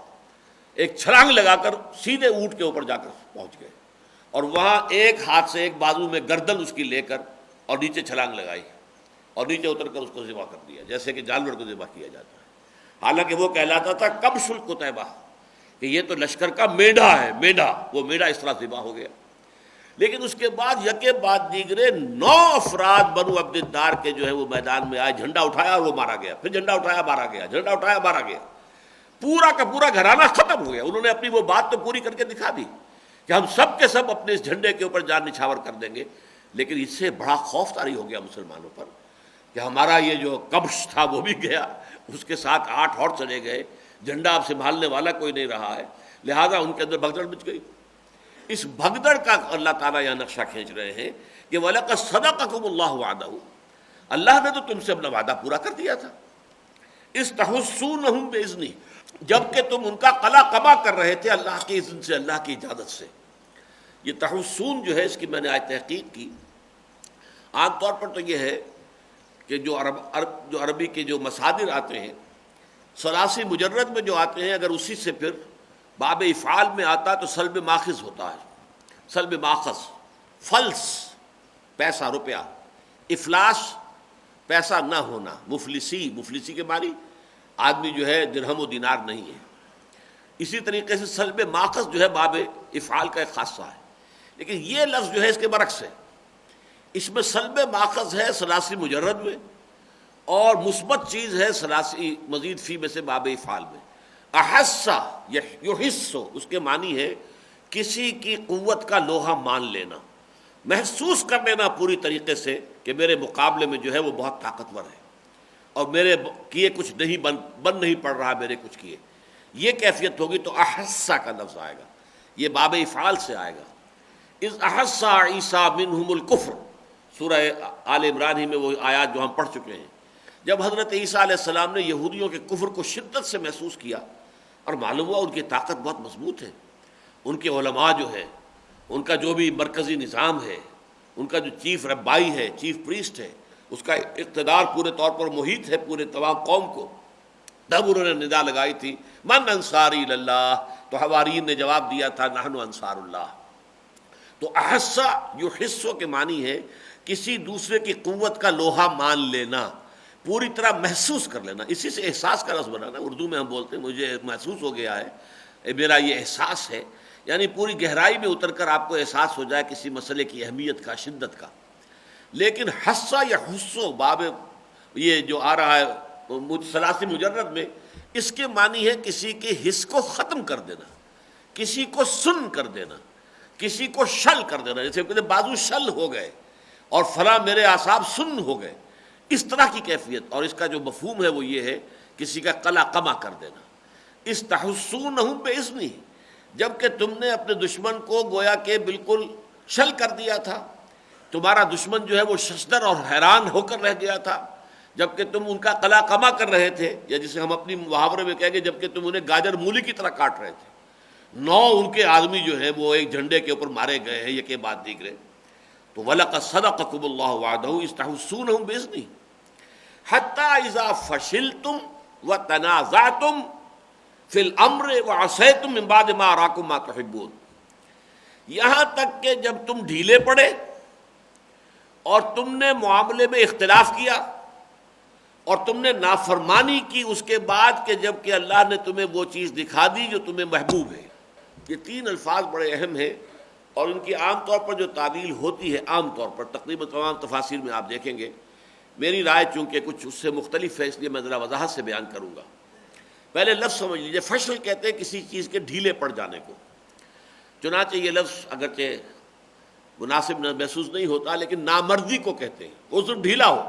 ایک چھلانگ لگا کر سیدھے اونٹ کے اوپر جا کر پہنچ گئے، اور وہاں ایک ہاتھ سے ایک بازو میں گردن اس کی لے کر اور نیچے چھلانگ لگائی، اور نیچے اتر کر اس کو ذبح کر دیا جیسے کہ جانور کو ذبح کیا جاتا ہے۔ حالانکہ وہ کہلاتا تھا کبش القتیبہ، کہ یہ تو لشکر کا میڈا ہے، میڈا، وہ میڈا اس طرح ذبح ہو گیا۔ لیکن اس کے بعد یکے بعد دیگرے 9 افراد بنو عبد الدار کے جو ہے وہ میدان میں آئے، جھنڈا اٹھایا اور وہ مارا گیا، پھر جھنڈا اٹھایا مارا گیا، جھنڈا اٹھایا مارا گیا، پورا کا پورا گھرانہ ختم ہو گیا۔ انہوں نے اپنی وہ بات تو پوری کر کے دکھا دی کہ ہم سب کے سب اپنے اس جھنڈے کے اوپر جان نچھاور کر دیں گے، لیکن اس سے بڑا خوف طاری ہو گیا مسلمانوں پر کہ ہمارا یہ جو کبش تھا وہ بھی گیا، اس کے ساتھ 8 اور چلے گئے، جھنڈا اب سنبھالنے والا کوئی نہیں رہا ہے، لہذا ان کے اندر بھگدڑ مچ گئی۔ اس بھگدڑ کا اللہ تعالیٰ یہاں نقشہ کھینچ رہے ہیں کہ وَلَقَدْ صَدَقَكُمُ اللَّهُ وَعْدَهُ، اللہ نے تو تم سے اپنا وعدہ پورا کر دیا تھا، اِسْتَحُسُّونَهُم بِإِذْنِهِ، جبکہ تم ان کا قلا قما کر رہے تھے اللہ کے اذن سے، اللہ کی اجازت سے۔ یہ تحسون جو ہے اس کی میں نے آج تحقیق کی، عام طور پر تو یہ ہے کہ جو عربی کے جو مصادر آتے ہیں، ثلاثی مجرد میں جو آتے ہیں، اگر اسی سے پھر باب افعال میں آتا تو سلب ماخذ ہوتا ہے، سلب ماخذ، فلس پیسہ روپیہ، افلاس پیسہ نہ ہونا، مفلسی کے معنی آدمی جو ہے درہم و دینار نہیں ہے۔ اسی طریقے سے سلب ماخذ جو ہے باب افعال کا ایک خاصہ ہے، لیکن یہ لفظ جو ہے اس کے برعکس ہے، اس میں سلب ماخذ ہے ثلاثی مجرد میں، اور مثبت چیز ہے ثلاثی مزید فی میں سے باب افعال میں۔ احسا یحس، اس کے معنی ہے کسی کی قوت کا لوہا مان لینا، محسوس کر لینا پوری طریقے سے کہ میرے مقابلے میں جو ہے وہ بہت طاقتور ہے، اور میرے کیے کچھ نہیں بن نہیں پڑ رہا میرے کچھ کیے، یہ کیفیت ہوگی تو احسا کا لفظ آئے گا، یہ باب افعال سے آئے گا۔ اذ احسا عیسیٰ منہم الکفر، سورہ آل عمران ہی میں وہ آیات جو ہم پڑھ چکے ہیں، جب حضرت عیسیٰ علیہ السلام نے یہودیوں کے کفر کو شدت سے محسوس کیا اور معلوم ہوا ان کی طاقت بہت مضبوط ہے، ان کے علماء جو ہے، ان کا جو بھی مرکزی نظام ہے، ان کا جو چیف ربائی ہے، چیف پریسٹ ہے، اس کا اقتدار پورے طور پر محیط ہے پورے تمام قوم کو، تب انہوں نے ندا لگائی تھی من انصاری اللہ، تو حواریین نے جواب دیا تھا نحن انصار اللہ۔ تو احسا یحسو کے معنی ہے کسی دوسرے کی قوت کا لوہا مان لینا، پوری طرح محسوس کر لینا، اسی سے احساس کا لفظ بنا نا، اردو میں ہم بولتے ہیں مجھے محسوس ہو گیا ہے، میرا یہ احساس ہے، یعنی پوری گہرائی میں اتر کر آپ کو احساس ہو جائے کسی مسئلے کی اہمیت کا، شدت کا۔ لیکن حسا یا حسو باب یہ جو آ رہا ہے ثلاثی مجرد میں، اس کے معنی ہے کسی کے حس کو ختم کر دینا، کسی کو سن کر دینا، کسی کو شل کر دینا، جیسے کہتے بازو شل ہو گئے اور فلاں میرے اعصاب سن ہو گئے، اس طرح کی کیفیت۔ اور اس کا جو مفہوم ہے وہ یہ ہے کسی کا قلع قمع کر دینا۔ استحسونہم باذنہ، جبکہ تم نے اپنے دشمن کو گویا کہ بالکل شل کر دیا تھا، تمہارا دشمن جو ہے وہ ششدر اور حیران ہو کر رہ گیا تھا، جبکہ تم ان کا قلع قمع کر رہے تھے، یا جسے ہم اپنی محاورے میں کہیں گے جبکہ تم انہیں گاجر مولی کی طرح کاٹ رہے تھے۔ 9 ان کے آدمی جو ہیں وہ ایک جھنڈے کے اوپر مارے گئے ہیں یکے بعد دیگرے۔ تو وَلَقَدْ صَدَقَكُمُ اللَّهُ وَعْدَهُ إِذْ تَحُسُّونَهُم بِإِذْنِهِ حَتَّىٰ إِذَا فَشِلْتُمْ وَتَنَازَعْتُمْ فِي الْأَمْرِ وَعَصَيْتُمْ مِن بَعْدِ مَا أَرَاكُم مَّا تُحِبُّونَ، یہاں تک کہ جب تم ڈھیلے پڑے اور تم نے معاملے میں اختلاف کیا اور تم نے نافرمانی کی اس کے بعد کہ جب کہ اللہ نے تمہیں وہ چیز دکھا دی جو تمہیں محبوب ہے۔ یہ 3 الفاظ بڑے اہم ہیں، اور ان کی عام طور پر جو تعویل ہوتی ہے، عام طور پر تقریباً تمام تفاسیر میں آپ دیکھیں گے میری رائے چونکہ کچھ اس سے مختلف ہے، اس لیے میں ذرا وضاحت سے بیان کروں گا۔ پہلے لفظ سمجھ لیجیے، فشل کہتے ہیں کسی چیز کے ڈھیلے پڑ جانے کو۔ چنانچہ یہ لفظ اگرچہ مناسب محسوس نہیں ہوتا، لیکن نامردی کو کہتے ہیں، وہ صرف ڈھیلا ہو،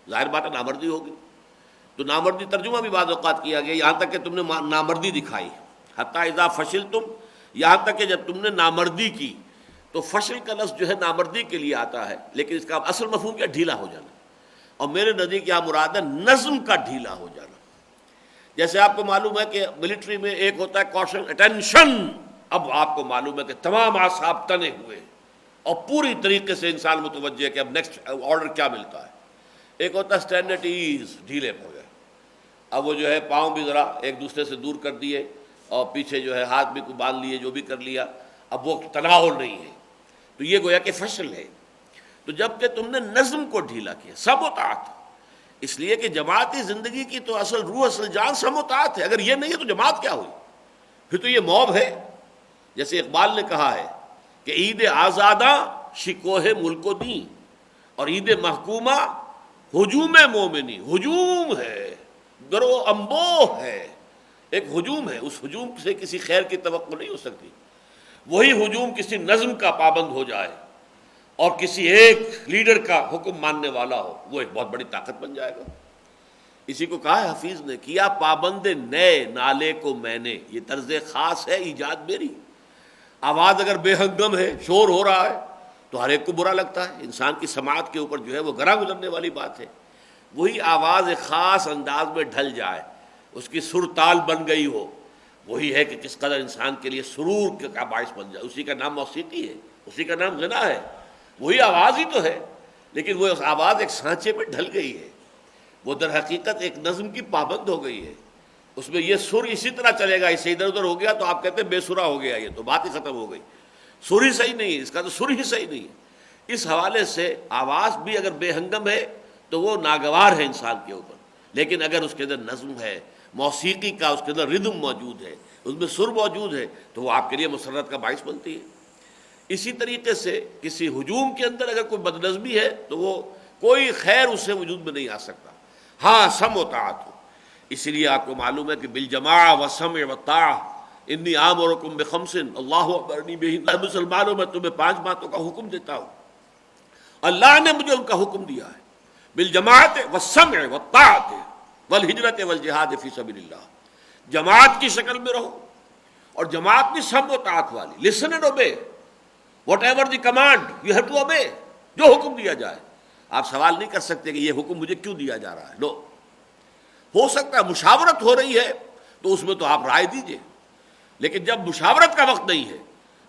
ظاہر بات ہے نامردی ہوگی، تو نامردی ترجمہ بھی بعض اوقات کیا گیا، یہاں تک کہ تم نے نامردی دکھائی، حتیٰ اذا فشلتم، یہاں تک کہ جب تم نے نامردی کی، تو فشل کا لفظ جو ہے نامردی کے لیے آتا ہے، لیکن اس کا اصل مفہوم کیا؟ ڈھیلا ہو جانا۔ اور میرے نزدیک یہاں مراد ہے نظم کا ڈھیلا ہو جانا۔ جیسے آپ کو معلوم ہے کہ ملٹری میں ایک ہوتا ہے کوشن، اٹینشن، اب آپ کو معلوم ہے کہ تمام اعصاب تنے ہوئے اور پوری طریقے سے انسان متوجہ ہے کہ اب نیکسٹ آرڈر کیا ملتا ہے۔ ایک ہوتا ہے اسٹینڈ ایٹ ایز، ڈھیلے ہو گئے، اب وہ جو ہے پاؤں بھی ذرا ایک دوسرے سے دور کر دیے اور پیچھے جو ہے ہاتھ بھی کو باندھ لیے، جو بھی کر لیا، اب وہ تناؤ نہیں ہے، تو یہ گویا کہ فشل ہے۔ تو جب کہ تم نے نظم کو ڈھیلا کیا، سب اطاعت، اس لیے کہ جماعتی زندگی کی تو اصل روح، اصل جان سب اطاعت ہے، اگر یہ نہیں ہے تو جماعت کیا ہوئی؟ پھر تو یہ موب ہے۔ جیسے اقبال نے کہا ہے کہ عید آزادہ شکوہ ملک و دین، اور عید محکومہ ہجوم مومنی، ہجوم ہے، گرو امبو ہے، ایک ہجوم ہے، اس ہجوم سے کسی خیر کی توقع نہیں ہو سکتی۔ وہی ہجوم کسی نظم کا پابند ہو جائے اور کسی ایک لیڈر کا حکم ماننے والا ہو، وہ ایک بہت بڑی طاقت بن جائے گا۔ اسی کو کہا ہے حفیظ نے، کیا پابند نئے نالے کو میں نے، یہ طرز خاص ہے ایجاد میری۔ آواز اگر بے ہنگم ہے، شور ہو رہا ہے، تو ہر ایک کو برا لگتا ہے، انسان کی سماعت کے اوپر جو ہے وہ گراں گزرنے والی بات ہے۔ وہی آواز ایک خاص انداز میں ڈھل جائے، اس کی سر تال بن گئی ہو، وہی ہے کہ کس قدر انسان کے لیے سرور کا باعث بن جائے۔ اسی کا نام موسیقی ہے، اسی کا نام غنا ہے، وہی آواز ہی تو ہے، لیکن وہ آواز ایک سانچے پہ ڈھل گئی ہے، وہ در حقیقت ایک نظم کی پابند ہو گئی ہے۔ اس میں یہ سر اسی طرح چلے گا، اس سے ادھر ادھر ہو گیا تو آپ کہتے ہیں بے سرا ہو گیا، یہ تو بات ہی ختم ہو گئی، سر ہی صحیح نہیں ہے، اس کا تو سر ہی صحیح نہیں ہے۔ اس حوالے سے آواز بھی اگر بے ہنگم ہے تو وہ ناگوار ہے انسان کے اوپر، لیکن اگر اس کے اندر نظم ہے، موسیقی کا اس کے اندر ردم موجود ہے، اس میں سر موجود ہے، تو وہ آپ کے لیے مسرت کا باعث بنتی ہے۔ اسی طریقے سے کسی ہجوم کے اندر اگر کوئی بدنظمی ہے تو وہ کوئی خیر اس سے وجود میں نہیں آ سکتا۔ ہاں سم و طاعت ہو، اسی لیے آپ کو معلوم ہے کہ بالجماع و سمع و طاعہ انی آمرکم بخمس اللہ امرنی بہن، مسلمانوں میں تمہیں 5 باتوں کا حکم دیتا ہوں، اللہ نے مجھے ان کا حکم دیا ہے، بالجماعت والسمع والطاعت والہجرت والجہاد فی سبیل اللہ، جماعت کی شکل میں رہو، اور جماعت بھی سمع و طاعت والی، listen and obey, whatever the command you have to obey, جو حکم دیا جائے۔ آپ سوال نہیں کر سکتے کہ یہ حکم مجھے کیوں دیا جا رہا ہے، نو۔ ہو سکتا ہے مشاورت ہو رہی ہے تو اس میں تو آپ رائے دیجئے، لیکن جب مشاورت کا وقت نہیں ہے،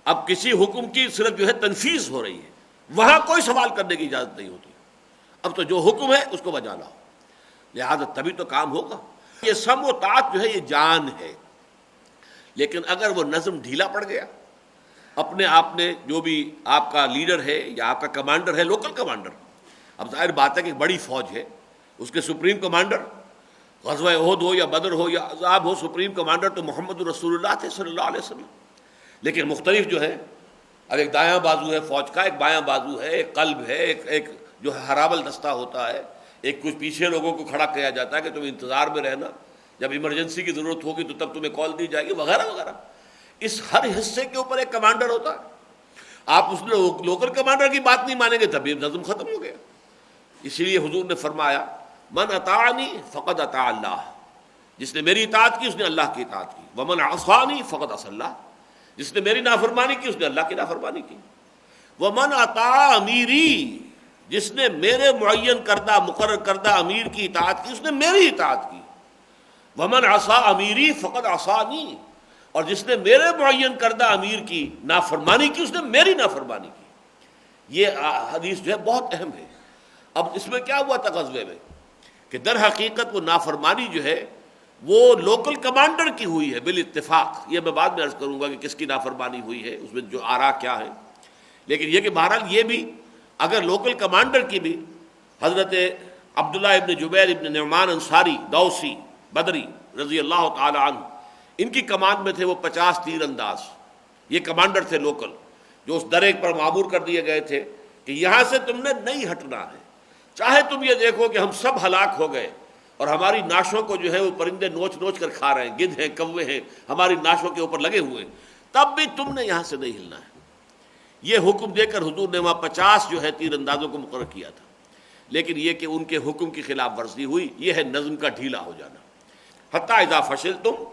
اب کسی حکم کی صرف جو ہے تنفیذ ہو رہی ہے، وہاں کوئی سوال کرنے کی اجازت نہیں ہوتی، اب تو جو حکم ہے اس کو بجا لاؤ، لہذا تبھی تو کام ہوگا۔ یہ سمع و طاعت جو ہے یہ جان ہے، لیکن اگر وہ نظم ڈھیلا پڑ گیا، اپنے آپ نے جو بھی آپ کا لیڈر ہے یا آپ کا کمانڈر ہے، لوکل کمانڈر، اب ظاہر بات ہے کہ بڑی فوج ہے، اس کے سپریم کمانڈر، غزوہ احد ہو یا بدر ہو یا عذاب ہو، سپریم کمانڈر تو محمد رسول اللہ تھے صلی اللہ علیہ وسلم، لیکن مختلف جو ہے، اب ایک دایاں بازو ہے فوج کا، ایک بایاں بازو ہے، ایک قلب ہے، ایک جو ہے ہراول دستہ ہوتا ہے، ایک کچھ پیچھے لوگوں کو کھڑا کیا جاتا ہے کہ تم انتظار میں رہنا، جب ایمرجنسی کی ضرورت ہوگی تو تب تمہیں کال دی جائے گی، وغیرہ وغیرہ۔ اس ہر حصے کے اوپر ایک کمانڈر ہوتا ہے، آپ اس لوکل کمانڈر کی بات نہیں مانیں گے تبھی نظم ختم ہو گیا۔ اسی لیے حضور نے فرمایا من اطاعنی فقد اطاع اللہ، جس نے میری اطاعت کی اس نے اللہ کی اطاعت کی، ومن عصانی فقد عصى اللہ، جس نے میری نافرمانی کی اس نے اللہ کی نافرمانی کی، ومن اطاع امیری، جس نے میرے معین کردہ مقرر کردہ امیر کی اطاعت کی اس نے میری اطاعت کی، ومن عصى امیری فقد عصانی، اور جس نے میرے معین کردہ امیر کی نافرمانی کی اس نے میری نافرمانی کی۔ یہ حدیث جو ہے بہت اہم ہے۔ اب اس میں کیا ہوا تھا غزوے میں کہ در حقیقت وہ نافرمانی جو ہے وہ لوکل کمانڈر کی ہوئی ہے بالاتفاق، یہ میں بعد میں عرض کروں گا کہ کس کی نافرمانی ہوئی ہے، اس میں جو آراء کیا ہے، لیکن یہ کہ بہرحال یہ بھی اگر لوکل کمانڈر کی بھی، حضرت عبداللہ ابن جبیر ابن نعمان انصاری دوسی بدری رضی اللہ تعالی عنہ، ان کی کمان میں تھے وہ 50 تیر انداز، یہ کمانڈر تھے لوکل، جو اس درے پر معمور کر دیے گئے تھے کہ یہاں سے تم نے نہیں ہٹنا ہے، چاہے تم یہ دیکھو کہ ہم سب ہلاک ہو گئے اور ہماری ناشوں کو جو ہے وہ پرندے نوچ نوچ کر کھا رہے ہیں، گدھ ہیں، کوے ہیں، ہماری ناشوں کے اوپر لگے ہوئے، تب بھی تم نے یہاں سے نہیں ہلنا ہے۔ یہ حکم دے کر حضور نے وہاں 50 جو ہے تیر اندازوں کو مقرر کیا تھا، لیکن یہ کہ ان کے حکم کی خلاف ورزی ہوئی، یہ ہے نظم کا ڈھیلا ہو جانا۔ حتی اذا فشلتم،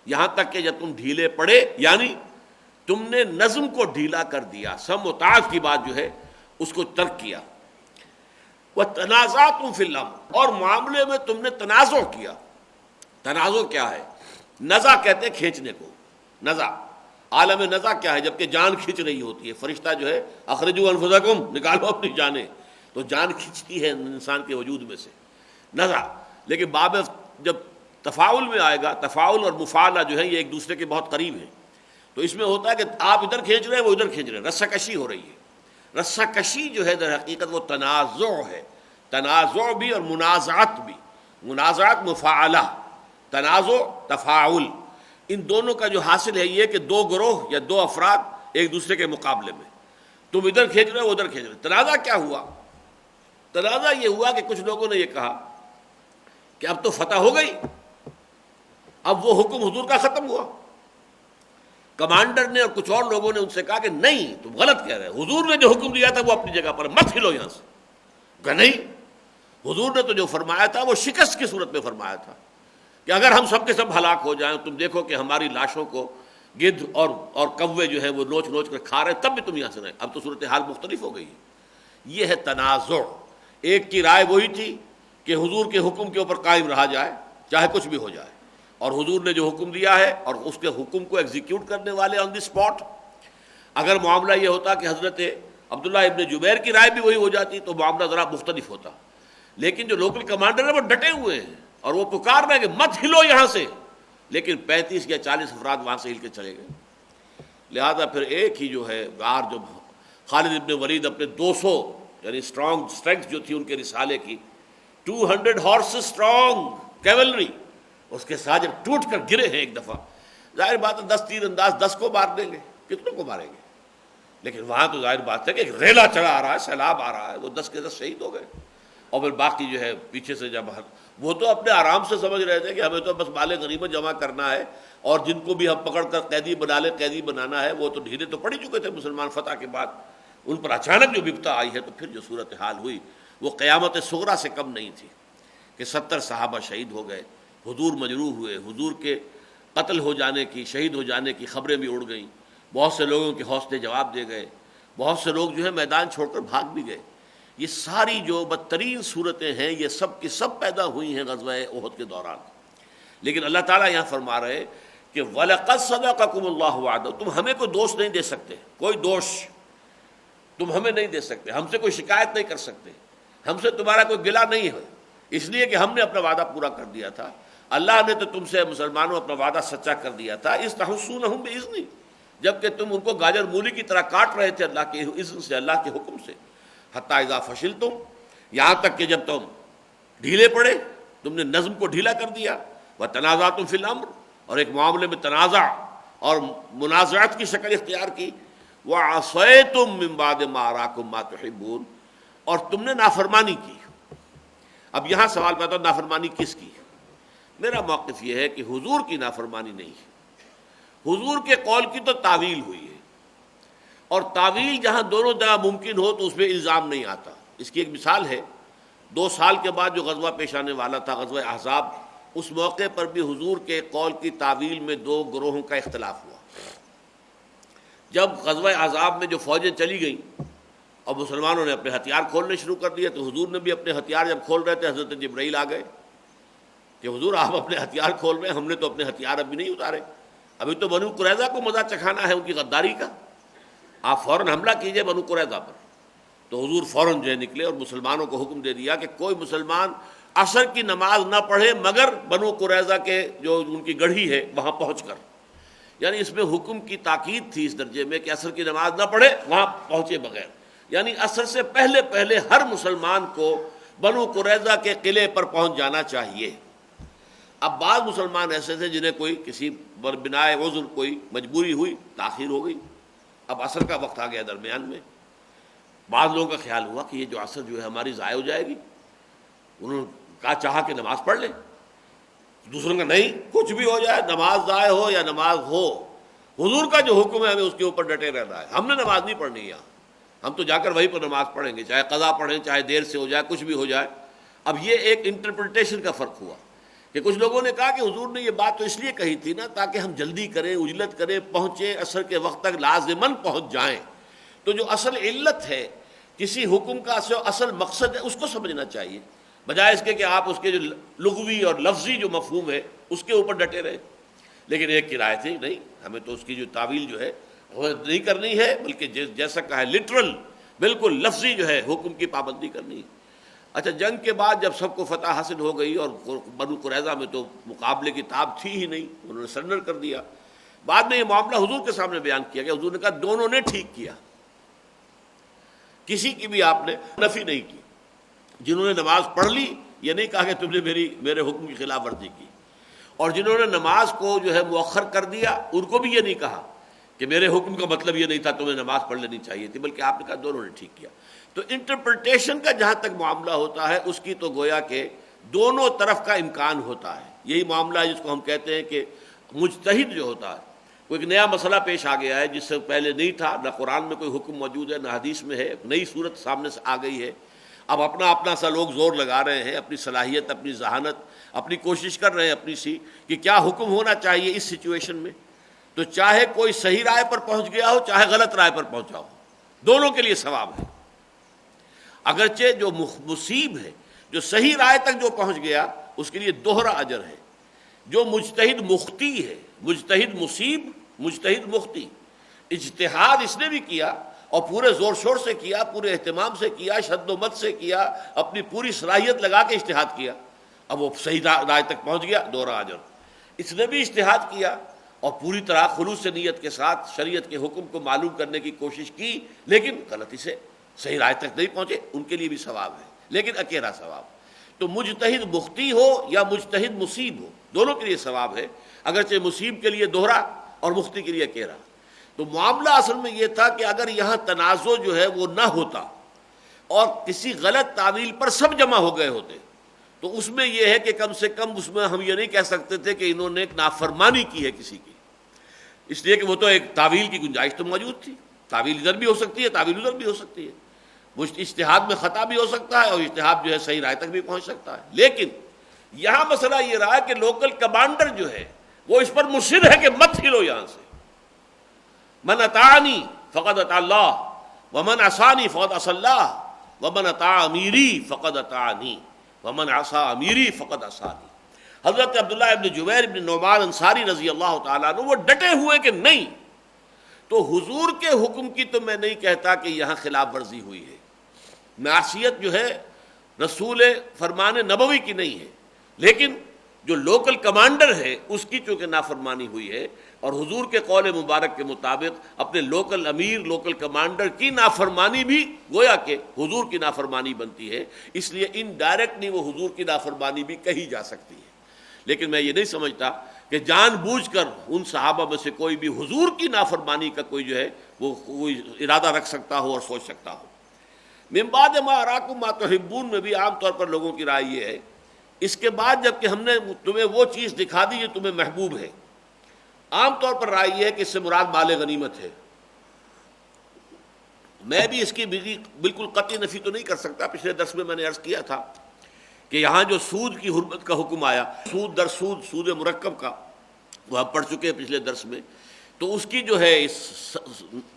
یہاں تک کہ جب تم ڈھیلے پڑے، یعنی تم نے نظم کو ڈھیلا کر دیا، سم و تعاف کی بات جو ہے اس کو ترک کیا، وَتَنَازَعْتُمْ فِي الْأَمْرِ، اور معاملے میں تم نے تنازع کیا۔ تنازع کیا ہے؟ نزع کہتے ہیں کھینچنے کو، نزع، عالم نزع کیا ہے؟ جبکہ جان کھینچ رہی ہوتی ہے، فرشتہ جو ہے اخرجوا انفسکم، نکالو اپنی جانیں، تو جان کھینچتی ہے انسان کے وجود میں سے، نزع۔ لیکن باب جب تفاعل میں آئے گا، تفاعل اور مفاعلہ جو ہے یہ ایک دوسرے کے بہت قریب ہیں، تو اس میں ہوتا ہے کہ آپ ادھر کھینچ رہے ہیں، وہ ادھر کھینچ رہے ہیں، رسہ کشی ہو رہی ہے۔ رسہ کشی جو ہے در حقیقت وہ تنازع ہے، تنازع بھی اور منازعت بھی، منازعت مفاعلہ، تنازع تفاعل، ان دونوں کا جو حاصل ہے یہ کہ دو گروہ یا دو افراد ایک دوسرے کے مقابلے میں، تم ادھر کھینچ رہے ہو، ادھر کھینچ رہے ہو۔ تنازع کیا ہوا؟ تنازع یہ ہوا کہ کچھ لوگوں نے یہ کہا کہ اب تو فتح ہو گئی، اب وہ حکم حضور کا ختم ہوا۔ کمانڈر نے اور کچھ اور لوگوں نے ان سے کہا کہ نہیں، تم غلط کہہ رہے ہو، حضور نے جو حکم دیا تھا وہ اپنی جگہ پر، مت ہلو یہاں سے۔ کہ نہیں، حضور نے تو جو فرمایا تھا وہ شکست کی صورت میں فرمایا تھا کہ اگر ہم سب کے سب ہلاک ہو جائیں، تم دیکھو کہ ہماری لاشوں کو گدھ اور کوے جو ہے وہ نوچ نوچ کر کھا رہے، تب بھی تم یہاں سے نہیں۔ اب تو صورتحال مختلف ہو گئی ہے، یہ ہے تنازع۔ ایک کی رائے وہی تھی کہ حضور کے حکم کے اوپر قائم رہا جائے چاہے کچھ بھی ہو جائے، اور حضور نے جو حکم دیا ہے اور اس کے حکم کو ایگزیکیوٹ کرنے والے آن دی اسپاٹ۔ اگر معاملہ یہ ہوتا کہ حضرت عبداللہ ابن جبیر کی رائے بھی وہی ہو جاتی تو معاملہ ذرا مختلف ہوتا، لیکن جو لوکل کمانڈر ہیں وہ ڈٹے ہوئے ہیں اور وہ پکار رہے ہیں کہ مت ہلو یہاں سے، لیکن 35 یا 40 افراد وہاں سے ہل کے چلے گئے۔ لہذا پھر ایک ہی جو ہے غار، جو خالد ابن ولید اپنے 200 یعنی اسٹرینگتھ جو تھی ان کے رسالے کی، 200 ہارس اسٹرانگ کیولری، اس کے ساتھ جب ٹوٹ کر گرے ہیں ایک دفعہ، ظاہر بات ہے 10 تیر انداز 10 کو مار دیں گے، کتنوں کو ماریں گے؟ لیکن وہاں تو ظاہر بات ہے کہ ایک ریلا چڑھا آ رہا ہے، سیلاب آ رہا ہے، وہ 10 کے 10 شہید ہو گئے۔ اور پھر باقی جو ہے پیچھے سے جب وہ تو اپنے آرام سے سمجھ رہے تھے کہ ہمیں تو بس مال غنیمت جمع کرنا ہے، اور جن کو بھی ہم پکڑ کر قیدی بنا لیں، قیدی بنانا ہے، وہ تو ڈھیلے تو پڑ ہی چکے تھے مسلمان فتح کے بعد۔ ان پر اچانک جو بپتا آئی ہے تو پھر جو صورتحال ہوئی وہ قیامت صغریٰ سے کم نہیں تھی کہ 70 صحابہ شہید ہو گئے، حضور مجروح ہوئے، حضور کے قتل ہو جانے کی، شہید ہو جانے کی خبریں بھی اڑ گئیں، بہت سے لوگوں کے حوصلے جواب دے گئے، بہت سے لوگ جو ہے میدان چھوڑ کر بھاگ بھی گئے۔ یہ ساری جو بدترین صورتیں ہیں یہ سب کی سب پیدا ہوئی ہیں غزوہ احد کے دوران۔ لیکن اللہ تعالیٰ یہاں فرما رہے کہ وَلَقَدْ صَدَقَكُمُ اللَّهُ وَعْدَهُ، تم ہمیں کوئی دوش نہیں دے سکتے، کوئی دوش تم ہمیں نہیں دے سکتے، ہم سے کوئی شکایت نہیں کر سکتے، ہم سے تمہارا کوئی گلہ نہیں ہے، اس لیے کہ ہم نے اپنا وعدہ پورا کر دیا تھا۔ اللہ نے تو تم سے مسلمانوں اپنا وعدہ سچا کر دیا تھا، اِذْ تَحُسُّونَهُم بِإِذْنِهِ، جبکہ تم ان کو گاجر مولی کی طرح کاٹ رہے تھے اللہ کے اذن سے، اللہ کے حکم سے۔ حتی اذا فشلتم، یہاں تک کہ جب تم ڈھیلے پڑے، تم نے نظم کو ڈھیلا کر دیا، وتنازعتم فی الامر، اور ایک معاملے میں تنازع اور منازعت کی شکل اختیار کی، وعصیتم من بعد ما اراکم ما تحبون، اور تم نے نافرمانی کی۔ اب یہاں سوال پیدا ہوتا ہے نافرمانی کس کی؟ میرا موقف یہ ہے کہ حضور کی نافرمانی نہیں ہے، حضور کے قول کی تو تعویل ہوئی ہے، اور تعویل جہاں دونوں جگہ ممکن ہو تو اس میں الزام نہیں آتا۔ اس کی ایک مثال ہے، 2 سال کے بعد جو غزوہ پیش آنے والا تھا، غزوہ احزاب، اس موقع پر بھی حضور کے قول کی تعویل میں 2 گروہوں کا اختلاف ہوا۔ جب غزوہ احزاب میں جو فوجیں چلی گئیں اور مسلمانوں نے اپنے ہتھیار کھولنے شروع کر دیے، تو حضور نے بھی اپنے ہتھیار جب کھول رہے تھے، حضرت جبرائیل آ گئے کہ حضور آپ اپنے ہتھیار کھول رہے ہیں، ہم نے تو اپنے ہتھیار ابھی نہیں اتارے، ابھی تو بنو قریظہ کو مزہ چکھانا ہے ان کی غداری کا، آپ فوراً حملہ کیجئے بنو قریظہ پر۔ تو حضور فوراً جو ہے نکلے اور مسلمانوں کو حکم دے دیا کہ کوئی مسلمان عصر کی نماز نہ پڑھے مگر بنو قریظہ کے جو ان کی گڑھی ہے وہاں پہنچ کر، یعنی اس میں حکم کی تاکید تھی اس درجے میں کہ عصر کی نماز نہ پڑھے وہاں پہنچے بغیر، یعنی عصر سے پہلے پہلے ہر مسلمان کو بنو قریظہ کے قلعے پر پہنچ جانا چاہیے۔ اب بعض مسلمان ایسے تھے جنہیں کوئی کسی بنا عذر کوئی مجبوری ہوئی، تاخیر ہو گئی، اب عصر کا وقت آ گیا درمیان میں، بعض لوگوں کا خیال ہوا کہ یہ جو عصر جو ہے ہماری ضائع ہو جائے گی، انہوں نے کہا چاہا کہ نماز پڑھ لیں، دوسروں کا نہیں، کچھ بھی ہو جائے، نماز ضائع ہو یا نماز ہو، حضور کا جو حکم ہے ہمیں اس کے اوپر ڈٹے رہنا ہے، ہم نے نماز نہیں پڑھنی یہاں، ہم تو جا کر وہیں پر نماز پڑھیں گے، چاہے قضا پڑھیں، چاہے دیر سے ہو جائے، کچھ بھی ہو جائے۔ اب یہ ایک انٹرپریٹیشن کا فرق ہوا کہ کچھ لوگوں نے کہا کہ حضور نے یہ بات تو اس لیے کہی تھی نا تاکہ ہم جلدی کریں، عجلت کریں، پہنچیں، عصر کے وقت تک لازماً پہنچ جائیں۔ تو جو اصل علت ہے، کسی حکم کا اصل مقصد ہے، اس کو سمجھنا چاہیے، بجائے اس کے کہ آپ اس کے جو لغوی اور لفظی جو مفہوم ہے اس کے اوپر ڈٹے رہے۔ لیکن ایک کی رائے تھی نہیں، ہمیں تو اس کی جو تعویل جو ہے وہ نہیں کرنی ہے، بلکہ جیسا کہا ہے لٹرل، بالکل لفظی جو ہے حکم کی پابندی کرنی ہے۔ اچھا، جنگ کے بعد جب سب کو فتح حاصل ہو گئی اور بنو قریظہ میں تو مقابلے کی تاب تھی ہی نہیں، انہوں نے سرنڈر کر دیا، بعد میں یہ معاملہ حضور کے سامنے بیان کیا گیا، حضور نے کہا دونوں نے ٹھیک کیا، کسی کی بھی آپ نے نفی نہیں کی۔ جنہوں نے نماز پڑھ لی یہ نہیں کہا کہ تم نے میرے حکم کی خلاف ورزی کی، اور جنہوں نے نماز کو جو ہے مؤخر کر دیا ان کو بھی یہ نہیں کہا کہ میرے حکم کا مطلب یہ نہیں تھا تمہیں نماز پڑھ لینی چاہیے تھی، بلکہ آپ نے کہا دونوں نے ٹھیک کیا۔ تو انٹرپریٹیشن کا جہاں تک معاملہ ہوتا ہے اس کی تو گویا کہ دونوں طرف کا امکان ہوتا ہے، یہی معاملہ ہے جس کو ہم کہتے ہیں کہ مجتہد جو ہوتا ہے، کوئی ایک نیا مسئلہ پیش آ گیا ہے جس سے پہلے نہیں تھا، نہ قرآن میں کوئی حکم موجود ہے نہ حدیث میں ہے، نئی صورت سامنے سے آ گئی ہے، اب اپنا سا لوگ زور لگا رہے ہیں، اپنی صلاحیت، اپنی ذہانت، اپنی کوشش کر رہے ہیں اپنی سی کہ کیا حکم ہونا چاہیے اس سچویشن میں۔ تو چاہے کوئی صحیح رائے پر پہنچ گیا ہو چاہے غلط رائے پر پہنچا ہو، دونوں کے لیے ثواب ہے۔ اگرچہ جو مصیب ہے، جو صحیح رائے تک جو پہنچ گیا اس کے لیے دوہرا اجر ہے، جو مجتہد مخطی ہے، مجتہد مصیب، مجتہد مخطی، اجتہاد اس نے بھی کیا اور پورے زور شور سے کیا، پورے اہتمام سے کیا، شد و مت سے کیا، اپنی پوری صلاحیت لگا کے اجتہاد کیا، اب وہ صحیح رائے تک پہنچ گیا، دوہرا اجر۔ اس نے بھی اجتہاد کیا اور پوری طرح خلوص نیت کے ساتھ شریعت کے حکم کو معلوم کرنے کی کوشش کی، لیکن غلطی سے صحیح رائے تک نہیں پہنچے، ان کے لیے بھی ثواب ہے، لیکن اکیلا ثواب۔ تو مجتہد مخطی ہو یا مجتہد مصیب ہو، دونوں کے لیے ثواب ہے، اگرچہ مصیب کے لیے دوہرا اور مخطی کے لیے اکیلا۔ تو معاملہ اصل میں یہ تھا کہ اگر یہاں تنازع جو ہے وہ نہ ہوتا اور کسی غلط تعویل پر سب جمع ہو گئے ہوتے تو اس میں یہ ہے کہ کم سے کم اس میں ہم یہ نہیں کہہ سکتے تھے کہ انہوں نے ایک نافرمانی کی ہے کسی کی، اس لیے کہ وہ تو ایک تعویل کی گنجائش تو موجود تھی، تعویل ادھر بھی ہو سکتی ہے، تعویل ادھر بھی ہو سکتی ہے، اجتہاد میں خطا بھی ہو سکتا ہے اور اجتہاد جو ہے صحیح رائے تک بھی پہنچ سکتا ہے۔ لیکن یہاں مسئلہ یہ رہا کہ لوکل کمانڈر جو ہے وہ اس پر مصر ہے کہ مت ہلو یہاں سے، من اطاعنی فقد اطاع اللہ ومن عصانی فقد عصى اللہ ومن اطاع امیری فقد اطاعنی ومن عصى امیری فقد عصانی۔ حضرت عبداللہ ابن جبیر ابن نعمان انصاری رضی اللہ تعالیٰ عنہ وہ ڈٹے ہوئے کہ نہیں، تو حضور کے حکم کی تو میں نہیں کہتا کہ یہاں خلاف ورزی ہوئی ہے، معصیت جو ہے رسول فرمان نبوی کی نہیں ہے، لیکن جو لوکل کمانڈر ہے اس کی چونکہ نافرمانی ہوئی ہے، اور حضور کے قول مبارک کے مطابق اپنے لوکل امیر، لوکل کمانڈر کی نافرمانی بھی گویا کہ حضور کی نافرمانی بنتی ہے، اس لیے انڈائریکٹلی وہ حضور کی نافرمانی بھی کہی جا سکتی ہے۔ لیکن میں یہ نہیں سمجھتا کہ جان بوجھ کر ان صحابہ میں سے کوئی بھی حضور کی نافرمانی کا کوئی جو ہے وہ کوئی ارادہ رکھ سکتا ہو اور سوچ سکتا ہو۔ من بعد ما اراکم ما تحبون میں بھی عام طور پر لوگوں کی رائے یہ ہے، اس کے بعد جب کہ ہم نے تمہیں وہ چیز دکھا دی جو تمہیں محبوب ہے، عام طور پر رائے یہ ہے کہ اس سے مراد مال غنیمت ہے۔ میں بھی اس کی بالکل قطعی نفی تو نہیں کر سکتا، پچھلے درس میں نے عرض کیا تھا کہ یہاں جو سود کی حرمت کا حکم آیا، سود در سود، سود مرکب کا، وہ ہم پڑھ چکے ہیں پچھلے درس میں، تو اس کی جو ہے اس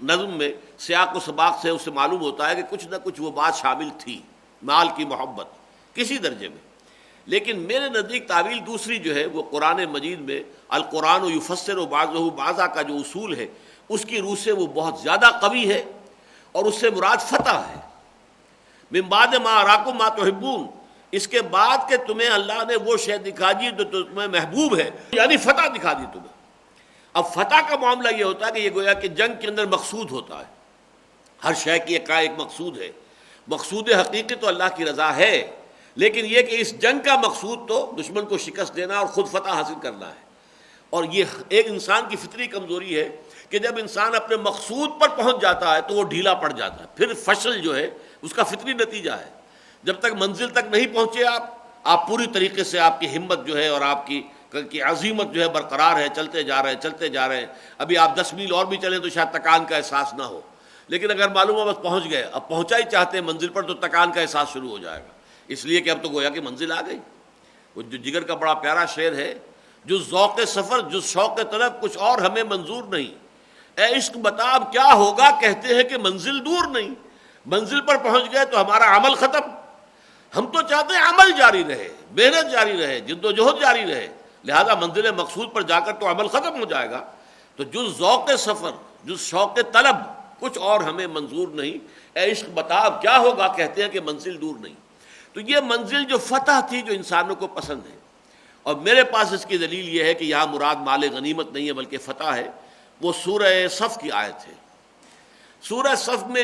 نظم میں سیاق و سباق سے اس سے معلوم ہوتا ہے کہ کچھ نہ کچھ وہ بات شامل تھی، مال کی محبت کسی درجے میں۔ لیکن میرے نزدیک تعویل دوسری جو ہے وہ قرآن مجید میں القرآن یفسر بعضہ بعضا کا جو اصول ہے اس کی روح سے وہ بہت زیادہ قوی ہے، اور اس سے مراد فتح ہے۔ من بعد ما اراکم ما تحبون، اس کے بعد کہ تمہیں اللہ نے وہ شے دکھا دی جو تمہیں محبوب ہے، یعنی فتح دکھا دی تمہیں۔ اب فتح کا معاملہ یہ ہوتا ہے کہ یہ گویا کہ جنگ کے اندر مقصود ہوتا ہے، ہر شے کی ایک مقصود ہے، مقصود حقیقی تو اللہ کی رضا ہے، لیکن یہ کہ اس جنگ کا مقصود تو دشمن کو شکست دینا اور خود فتح حاصل کرنا ہے۔ اور یہ ایک انسان کی فطری کمزوری ہے کہ جب انسان اپنے مقصود پر پہنچ جاتا ہے تو وہ ڈھیلا پڑ جاتا ہے، پھر فشل جو ہے اس کا فطری نتیجہ ہے۔ جب تک منزل تک نہیں پہنچے آپ پوری طریقے سے آپ کی ہمت جو ہے اور آپ کی عزیمت جو ہے برقرار ہے، چلتے جا رہے ہیں۔ ابھی آپ 10 میل اور بھی چلیں تو شاید تکان کا احساس نہ ہو، لیکن اگر معلوم ہے بس پہنچ گئے، اب پہنچا ہی چاہتے ہیں منزل پر، تو تکان کا احساس شروع ہو جائے گا، اس لیے کہ اب تو گویا کہ منزل آ گئی۔ وہ جو جگر کا بڑا پیارا شعر ہے، جو ذوق سفر جو شوق طلب کچھ اور ہمیں منظور نہیں، اے عشق بتا اب کیا ہوگا کہتے ہیں کہ منزل دور نہیں۔ منزل پر پہنچ گئے تو ہمارا عمل ختم، ہم تو چاہتے ہیں عمل جاری رہے، محنت جاری رہے، جد و جہد جاری رہے، لہذا منزل مقصود پر جا کر تو عمل ختم ہو جائے گا۔ تو جو ذوق سفر جو شوق طلب کچھ اور ہمیں منظور نہیں، اے عشق بتا اب کیا ہوگا کہتے ہیں کہ منزل دور نہیں۔ تو یہ منزل جو فتح تھی جو انسانوں کو پسند ہے، اور میرے پاس اس کی دلیل یہ ہے کہ یہاں مراد مال غنیمت نہیں ہے بلکہ فتح ہے، وہ سورہ صف کی آیت ہے۔ سورہ صف میں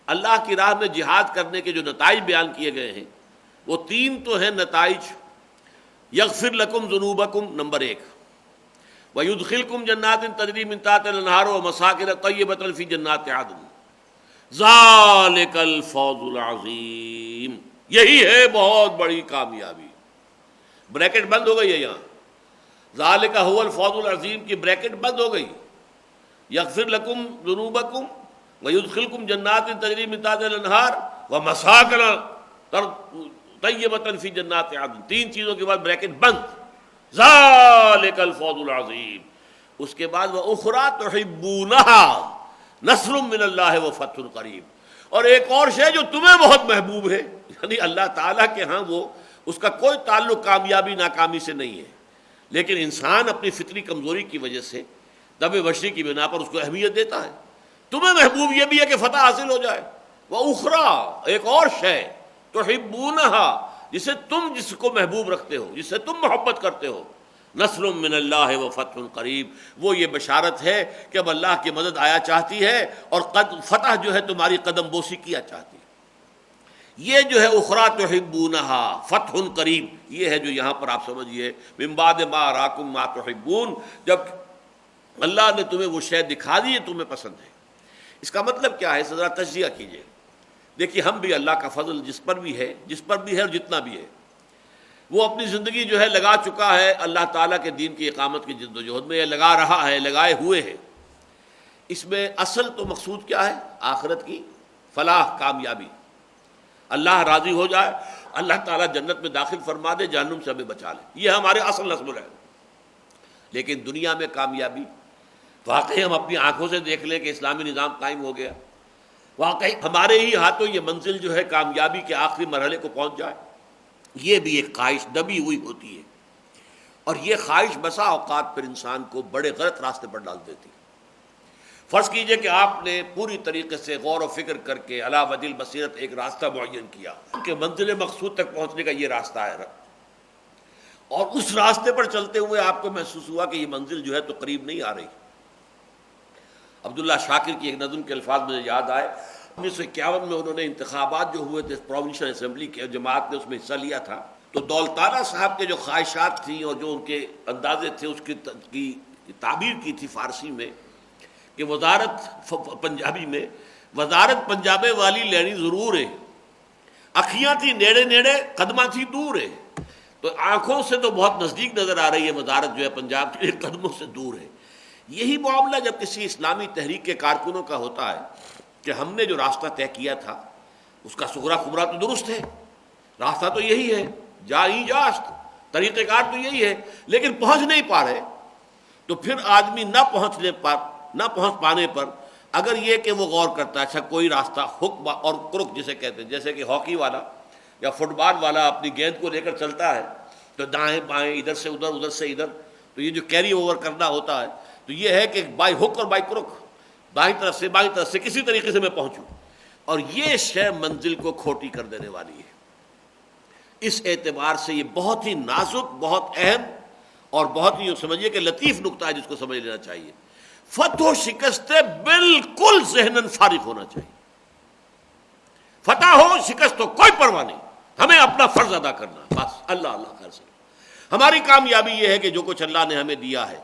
اللہ کی راہ میں جہاد کرنے کے جو نتائج بیان کیے گئے ہیں وہ 3 تو ہیں نتائج۔ یغفر لکم ذنوبکم نمبر 1، وَيُدْخِلْكُمْ جَنَّاتٍ تَجْرِی مِن تحتہا الْأَنْہَارُ وَمَسَاکِنَ طَیِّبَةً فِی جَنَّاتِ عَدْنٍ ذَلِکَ الْفَوْزُ الْعَظِیم، یہی ہے بہت بڑی کامیابی۔ بریکٹ بند ہو گئی ہے یہاں، ذَلِکَ هُوَ الْفَوْزُ الْعَظِیم کی بریکٹ بند ہو گئی۔ یغفر لکم ذنوبکم وَيُدْخِلْكُمْ جَنَّاتٍ تَجْرِی مِن تحتہا الْأَنْہَارُ وَمَسَاکِنَ طَیِّبَةً فِی جَنَّاتِ عَدْنٍ، 3 چیزوں کے بعد بریکٹ بند، ذالک الفوز العظیم۔ اس کے بعد وَأُخْرَىٰ تُحِبُّونَهَا نصر من اللہ وفتح قریب، اور ایک اور شے جو تمہیں بہت محبوب ہے، یعنی اللہ تعالیٰ کے ہاں وہ اس کا کوئی تعلق کامیابی ناکامی سے نہیں ہے، لیکن انسان اپنی فطری کمزوری کی وجہ سے طبع بشری کی بنا پر اس کو اہمیت دیتا ہے۔ تمہیں محبوب یہ بھی ہے کہ فتح حاصل ہو جائے، وَأُخْرَىٰ ایک اور شے تُحِبُّونَهَا جس کو محبوب رکھتے ہو، جس سے تم محبت کرتے ہو، نصر من اللہ وفتح قریب، وہ یہ بشارت ہے کہ اب اللہ کی مدد آیا چاہتی ہے اور فتح جو ہے تمہاری قدم بوسی کیا چاہتی ہے۔ یہ جو ہے اخریٰ تحبونہا فتح قریب، یہ ہے جو یہاں پر آپ سمجھیے من بعد ما اراکم ما تحبون، جب اللہ نے تمہیں وہ شے دکھا دی تمہیں پسند ہے۔ اس کا مطلب کیا ہے، ذرا تجزیہ کیجئے۔ دیکھیے ہم بھی اللہ کا فضل جس پر بھی ہے اور جتنا بھی ہے، وہ اپنی زندگی جو ہے لگا چکا ہے اللہ تعالیٰ کے دین کی اقامت کی جد و جہد میں، یا لگا رہا ہے، لگائے ہوئے ہے۔ اس میں اصل تو مقصود کیا ہے، آخرت کی فلاح، کامیابی، اللہ راضی ہو جائے، اللہ تعالیٰ جنت میں داخل فرما دے، جہنم سے ہمیں بچا لے، یہ ہمارے اصل نصب ہے۔ لیکن دنیا میں کامیابی، واقعی ہم اپنی آنکھوں سے دیکھ لیں کہ اسلامی نظام قائم ہو گیا، واقعی ہمارے ہی ہاتھوں یہ منزل جو ہے کامیابی کے آخری مرحلے کو پہنچ جائے، یہ بھی ایک خواہش دبی ہوئی ہوتی ہے، اور یہ خواہش بسا اوقات پھر انسان کو بڑے غلط راستے پر ڈال دیتی ہے۔ فرض کیجئے کہ آپ نے پوری طریقے سے غور و فکر کر کے علی وجہ البصیرت ایک راستہ معین کیا کہ منزل مقصود تک پہنچنے کا یہ راستہ ہے، اور اس راستے پر چلتے ہوئے آپ کو محسوس ہوا کہ یہ منزل جو ہے تو قریب نہیں آ رہی۔ عبداللہ شاکر کی ایک نظم کے الفاظ مجھے یاد آئے، 1951 میں انہوں نے انتخابات جو ہوئے تھے پروونشل اسمبلی کے، جماعت نے اس میں حصہ لیا تھا، تو دولتانہ صاحب کے جو خواہشات تھیں اور جو ان کے اندازے تھے اس کی تعبیر کی تھی فارسی میں کہ وزارت پنجابی میں، وزارت پنجابے والی لینی ضرور ہے، اکھیاں تھی نیڑے نیڑے قدماں تھی دور ہے۔ تو آنکھوں سے تو بہت نزدیک نظر آ رہی ہے وزارت جو ہے پنجاب کے، قدموں سے دور ہے۔ یہی معاملہ جب کسی اسلامی تحریک کے کارکنوں کا ہوتا ہے کہ ہم نے جو راستہ طے کیا تھا اس کا سغرا خبرا تو درست ہے، راستہ تو یہی ہے، جائیں جاست، طریقہ کار تو یہی ہے، لیکن پہنچ نہیں پا رہے، تو پھر آدمی نہ پہنچ پانے پر اگر یہ کہ وہ غور کرتا ہے اچھا کوئی راستہ ہک اور کرک جسے کہتے ہیں، جیسے کہ ہاکی والا یا فٹ بال والا اپنی گیند کو لے کر چلتا ہے تو دائیں بائیں ادھر سے ادھر ادھر سے ادھر، تو یہ جو کیری اوور کرنا ہوتا ہے تو یہ ہے کہ بائی ہک اور بائی کرک، بائیں طرف سے کسی طریقے سے میں پہنچوں، اور یہ شے منزل کو کھوٹی کر دینے والی ہے۔ اس اعتبار سے یہ بہت ہی نازک، بہت اہم اور بہت ہی سمجھیے کہ لطیف نقطہ ہے جس کو سمجھ لینا چاہیے۔ فتح و شکست بالکل ذہناً فارغ ہونا چاہیے، فتح ہو شکست ہو کوئی پرواہ نہیں، ہمیں اپنا فرض ادا کرنا، بس اللہ اللہ خیر سے۔ ہماری کامیابی یہ ہے کہ جو کچھ اللہ نے ہمیں دیا ہے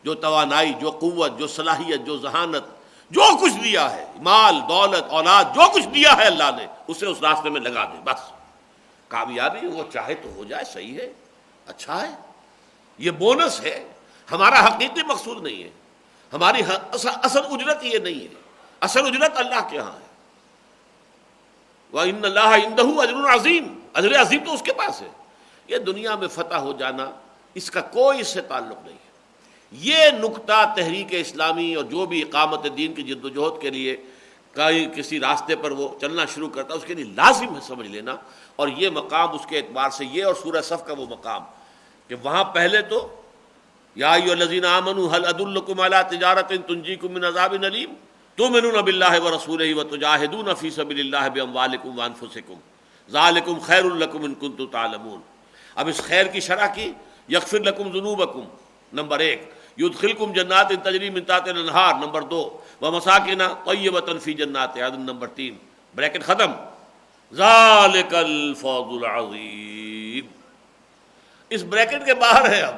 جو توانائی، جو قوت، جو صلاحیت، جو ذہانت، جو کچھ دیا ہے، مال، دولت، اولاد، جو کچھ دیا ہے اللہ نے، اسے اس راستے میں لگا دے بس۔ کامیابی وہ چاہے تو ہو جائے، صحیح ہے، اچھا ہے، یہ بونس ہے، ہمارا حقیقی مقصود نہیں ہے، ہماری اصل اجرت یہ نہیں ہے، اصل اجرت اللہ کے ہاں ہے۔ وَإِنَّ اللَّهَ عِندَهُ أَجْرٌ عَظِيمٌ، اجر عظیم تو اس کے پاس ہے۔ یہ دنیا میں فتح ہو جانا اس کا کوئی اس سے تعلق نہیں ہے۔ یہ نقطہ تحریک اسلامی اور جو بھی اقامت دین کی جد و جہد کے لیے کسی راستے پر وہ چلنا شروع کرتا ہے، اس کے لیے لازم ہے سمجھ لینا، اور یہ مقام اس کے اعتبار سے یہ اور سورہ صف کا وہ مقام کہ وہاں پہلے تو یا ایھا الذین آمنوا هل ادلکم علی تجارۃ تنجیکم من عذاب الیم تؤمنون باللہ ورسولہ وتجاہدون فی سبیل اللہ باموالکم وانفسکم ذالکم خیر لکم ان کنتم تعلمون۔ اب اس خیر کی شرح کی، یغفر لکم ذنوبکم نمبر 1، یدخلکم جنات تجری من تحتها الانہار نمبر 2، ومساکن طیبۃ فی جنات عدن نمبر 3، بریکٹ ختم، ذالک الفوز العظیم۔ اس بریکٹ کے باہر ہے، اب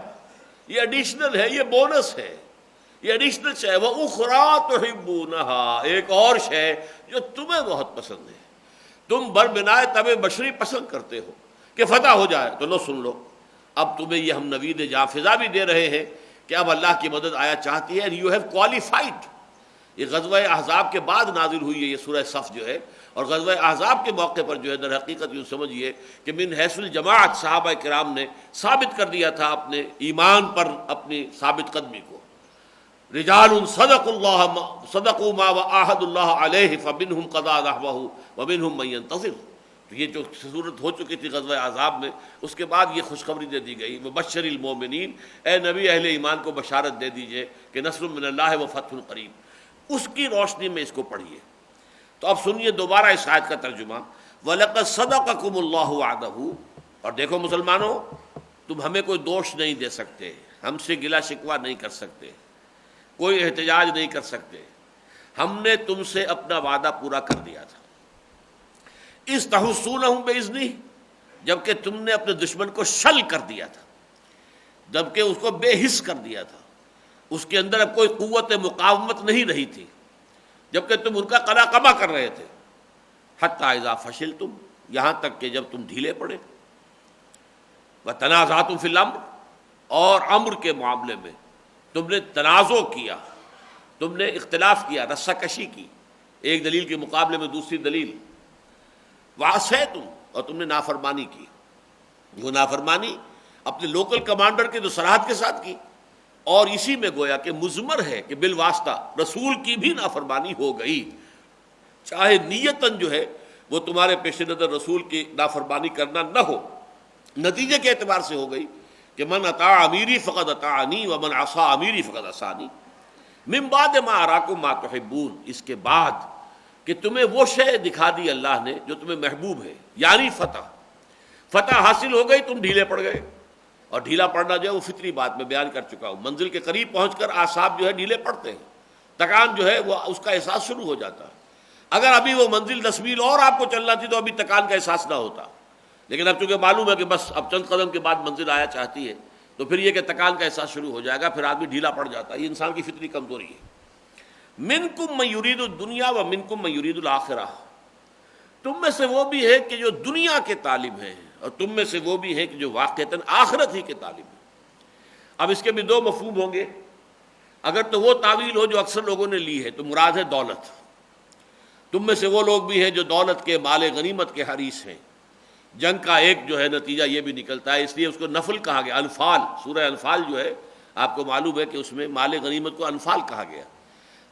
یہ ایڈیشنل ہے، یہ بونس ہے، یہ ایڈیشنل شے ہے۔ وَأُخْرَىٰ تُحِبُّونَهَا، ایک اور شے جو تمہیں بہت پسند ہے، تم بربنائے طبع بشری پسند کرتے ہو کہ فتح ہو جائے، تو لو سن لو، اب تمہیں یہ ہم نوید جاں فضا بھی دے رہے ہیں کہ اب اللہ کی مدد آیا چاہتی ہے، یو ہیو کوالیفائڈ۔ یہ غزوہ احزاب کے بعد نازل ہوئی ہے یہ سورہ صف جو ہے، اور غزوہ احزاب کے موقع پر جو ہے در حقیقت یوں سمجھیے کہ من حیث الجماعت صحابہ کرام نے ثابت کر دیا تھا اپنے ایمان پر اپنی ثابت قدمی کو۔ رجال صدقوا ما عاهدوا الله علیہ فمنهم قضى نحبه ومنهم من ينتظر۔ تو یہ جو صورت ہو چکی تھی غزوہ احزاب میں، اس کے بعد یہ خوشخبری دے دی گئی، وبشر المومنین، اے نبی اہل ایمان کو بشارت دے دیجئے کہ نصر من اللہ وفتح قریب۔ اس کی روشنی میں اس کو پڑھیے۔ تو اب سنیے دوبارہ اس آیت کا ترجمہ، وَلَقَدْ صَدَقَكُمُ اللَّهُ وَعْدَهُ۔ اور دیکھو مسلمانوں، تم ہمیں کوئی دوش نہیں دے سکتے، ہم سے گلہ شکوہ نہیں کر سکتے، کوئی احتجاج نہیں کر سکتے، ہم نے تم سے اپنا وعدہ پورا کر دیا تھا۔ اِذْ تَحُسُّونَهُم بِإِذْنِهِ، جبکہ تم نے اپنے دشمن کو شل کر دیا تھا، جبکہ اس کو بے حس کر دیا تھا، اس کے اندر اب کوئی قوت مقاومت نہیں رہی تھی، جبکہ تم ان کا قلا قبا کر رہے تھے۔ حتی اذا فشلتم، یہاں تک کہ جب تم ڈھیلے پڑے، وتنازعتم فی الامر، اور امر کے معاملے میں تم نے تنازع کیا، تم نے اختلاف کیا، رسہ کشی کی، ایک دلیل کے مقابلے میں دوسری دلیل، وعصیتم، اور تم نے نافرمانی کی۔ وہ نافرمانی اپنے لوکل کمانڈر کے جو سرحد کے ساتھ کی، اور اسی میں گویا کہ مضمر ہے کہ بالواسطہ رسول کی بھی نافرمانی ہو گئی، چاہے نیتاً جو ہے وہ تمہارے پیش نظر رسول کی نافرمانی کرنا نہ ہو، نتیجے کے اعتبار سے ہو گئی کہ من اطاع امیری فقد اطاعنی ومن عصا امیری فقد عصانی۔ من بعد ما اراکم ما تحبون، اس کے بعد کہ تمہیں وہ شے دکھا دی اللہ نے جو تمہیں محبوب ہے، یعنی فتح حاصل ہو گئی، تم ڈھیلے پڑ گئے، اور ڈھیلا پڑنا جو ہے وہ فطری بات میں بیان کر چکا ہوں، منزل کے قریب پہنچ کر اعصاب جو ہے ڈھیلے پڑتے ہیں، تکان جو ہے وہ اس کا احساس شروع ہو جاتا ہے۔ اگر ابھی وہ منزل 10 میل اور آپ کو چلنا تھی تو ابھی تکان کا احساس نہ ہوتا، لیکن اب چونکہ معلوم ہے کہ بس اب چند قدم کے بعد منزل آیا چاہتی ہے، تو پھر یہ کہ تکان کا احساس شروع ہو جائے گا، پھر آدمی ڈھیلا پڑ جاتا ہے۔ یہ انسان کی فطری کمزوری ہے۔ منکم من یرید الدنیا و منکم من یرید الآخرہ، تم میں سے وہ بھی ہے کہ جو دنیا کے طالب ہیں، اور تم میں سے وہ بھی ہے کہ جو واقعتاً آخرت ہی کے طالب ہیں۔ اب اس کے بھی دو مفہوم ہوں گے، اگر تو وہ تعویل ہو جو اکثر لوگوں نے لی ہے تو مراد ہے دولت، تم میں سے وہ لوگ بھی ہیں جو دولت کے، مال غنیمت کے حریص ہیں۔ جنگ کا ایک جو ہے نتیجہ یہ بھی نکلتا ہے، اس لیے اس کو نفل کہا گیا، انفال، سورہ انفال جو ہے آپ کو معلوم ہے کہ اس میں مال غنیمت کو انفال کہا گیا۔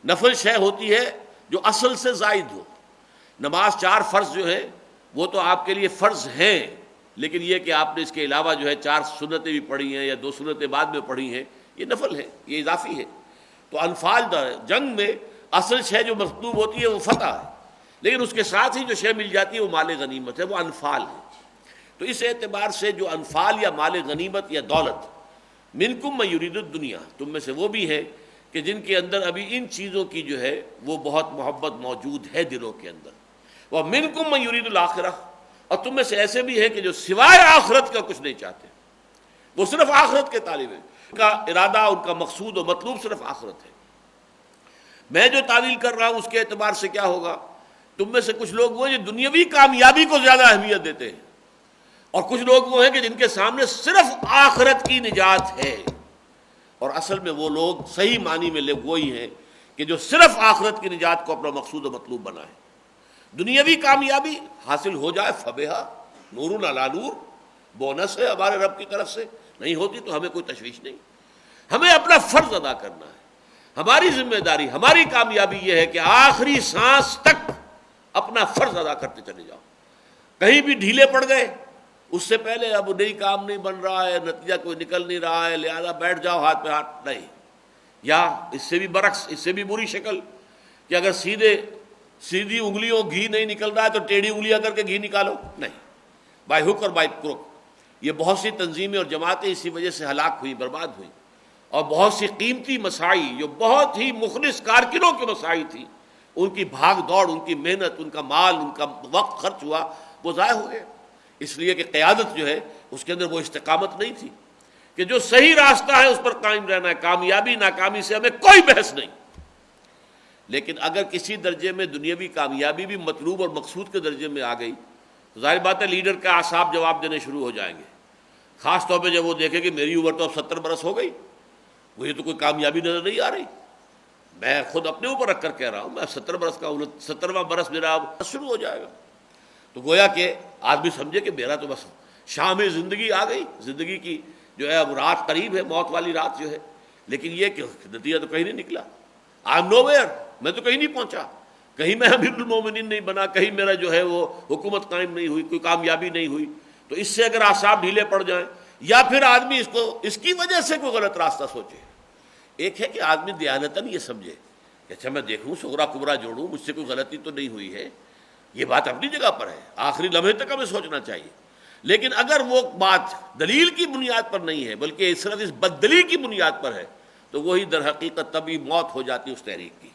نفل شے ہوتی ہے جو اصل سے زائد ہو۔ نماز 4 فرض جو ہے وہ تو آپ کے لیے فرض ہیں، لیکن یہ کہ آپ نے اس کے علاوہ جو ہے 4 سنتیں بھی پڑھی ہیں یا 2 سنتیں بعد میں پڑھی ہیں، یہ نفل ہے، یہ اضافی ہے۔ تو انفال جنگ میں اصل شے جو مطلوب ہوتی ہے وہ فتح ہے، لیکن اس کے ساتھ ہی جو شے مل جاتی ہے وہ مال غنیمت ہے، وہ انفال ہے۔ تو اس اعتبار سے جو انفال یا مال غنیمت یا دولت، منکم من یرید الدنیا، تم میں سے وہ بھی ہیں کہ جن کے اندر ابھی ان چیزوں کی جو ہے وہ بہت محبت موجود ہے دلوں کے اندر، وہ منکم من یرید الآخرہ، اور تم میں سے ایسے بھی ہیں کہ جو سوائے آخرت کا کچھ نہیں چاہتے، وہ صرف آخرت کے طالب ہیں۔ ان کا ارادہ، ان کا مقصود و مطلوب صرف آخرت ہے۔ میں جو تعویل کر رہا ہوں اس کے اعتبار سے کیا ہوگا، تم میں سے کچھ لوگ وہ ہیں جو دنیاوی کامیابی کو زیادہ اہمیت دیتے ہیں، اور کچھ لوگ وہ ہیں کہ جن کے سامنے صرف آخرت کی نجات ہے۔ اور اصل میں وہ لوگ صحیح معنی میں لوگ وہی ہیں کہ جو صرف آخرت کی نجات کو اپنا مقصود و مطلوب بنائیں۔ دنیاوی کامیابی حاصل ہو جائے فبہا، نور علی نور، بونس ہے ہمارے رب کی طرف سے، نہیں ہوتی تو ہمیں کوئی تشویش نہیں۔ ہمیں اپنا فرض ادا کرنا ہے، ہماری ذمہ داری، ہماری کامیابی یہ ہے کہ آخری سانس تک اپنا فرض ادا کرتے چلے جاؤ۔ کہیں بھی ڈھیلے پڑ گئے، اس سے پہلے اب نئی کام نہیں بن رہا ہے، نتیجہ کوئی نکل نہیں رہا ہے، لہذا بیٹھ جاؤ ہاتھ پہ ہاتھ، نہیں۔ یا اس سے بھی برعکس، اس سے بھی بری شکل کہ اگر سیدھی انگلیوں گھی نہیں نکل رہا ہے تو ٹیڑھی انگلیاں کر کے گھی نکالو، نہیں، بائی ہک اور بائی کروک۔ یہ بہت سی تنظیمیں اور جماعتیں اسی وجہ سے ہلاک ہوئی، برباد ہوئی، اور بہت سی قیمتی مساعی جو بہت ہی مخلص کارکنوں کی مساعی تھی، ان کی بھاگ دوڑ، ان کی محنت، ان کا مال، ان کا وقت خرچ ہوا، وہ ضائع ہو گئے، اس لیے کہ قیادت جو ہے اس کے اندر وہ استقامت نہیں تھی کہ جو صحیح راستہ ہے اس پر قائم رہنا ہے۔ کامیابی ناکامی سے ہمیں کوئی بحث نہیں، لیکن اگر کسی درجے میں دنیاوی کامیابی بھی مطلوب اور مقصود کے درجے میں آ گئی تو ظاہر بات ہے لیڈر کا اعصاب جواب دینے شروع ہو جائیں گے، خاص طور پہ جب وہ دیکھے کہ میری عمر تو اب 70 برس ہو گئی، مجھے تو کوئی کامیابی نظر نہیں آ رہی۔ میں خود اپنے اوپر رکھ کر کہہ رہا ہوں، میں 70 برس کا ہوں، 70واں برس میرا اب شروع ہو جائے گا، تو گویا کہ آدمی سمجھے کہ میرا تو بس شام زندگی آ گئی، زندگی کی جو ہے اب رات قریب ہے، موت والی رات جو ہے، لیکن یہ کہ نتیجہ تو کہیں نہیں نکلا۔ آئی ایم نو ویئر، میں تو کہیں نہیں پہنچا، کہیں میں امیر المومنین نہیں بنا، کہیں میرا جو ہے وہ حکومت قائم نہیں ہوئی، کوئی کامیابی نہیں ہوئی۔ تو اس سے اگر اعصاب ڈھیلے پڑ جائیں، یا پھر آدمی اس کی وجہ سے کوئی غلط راستہ سوچے۔ ایک ہے کہ آدمی دیانتاً یہ سمجھے کہ اچھا میں دیکھوں صغرا کبرا جوڑوں، مجھ سے کوئی غلطی تو نہیں ہوئی ہے، یہ بات اپنی جگہ پر ہے، آخری لمحے تک ہمیں سوچنا چاہیے۔ لیکن اگر وہ بات دلیل کی بنیاد پر نہیں ہے بلکہ صرف اس بددلی کی بنیاد پر ہے تو وہی در حقیقت تبھی موت ہو جاتی اس تحریک کی۔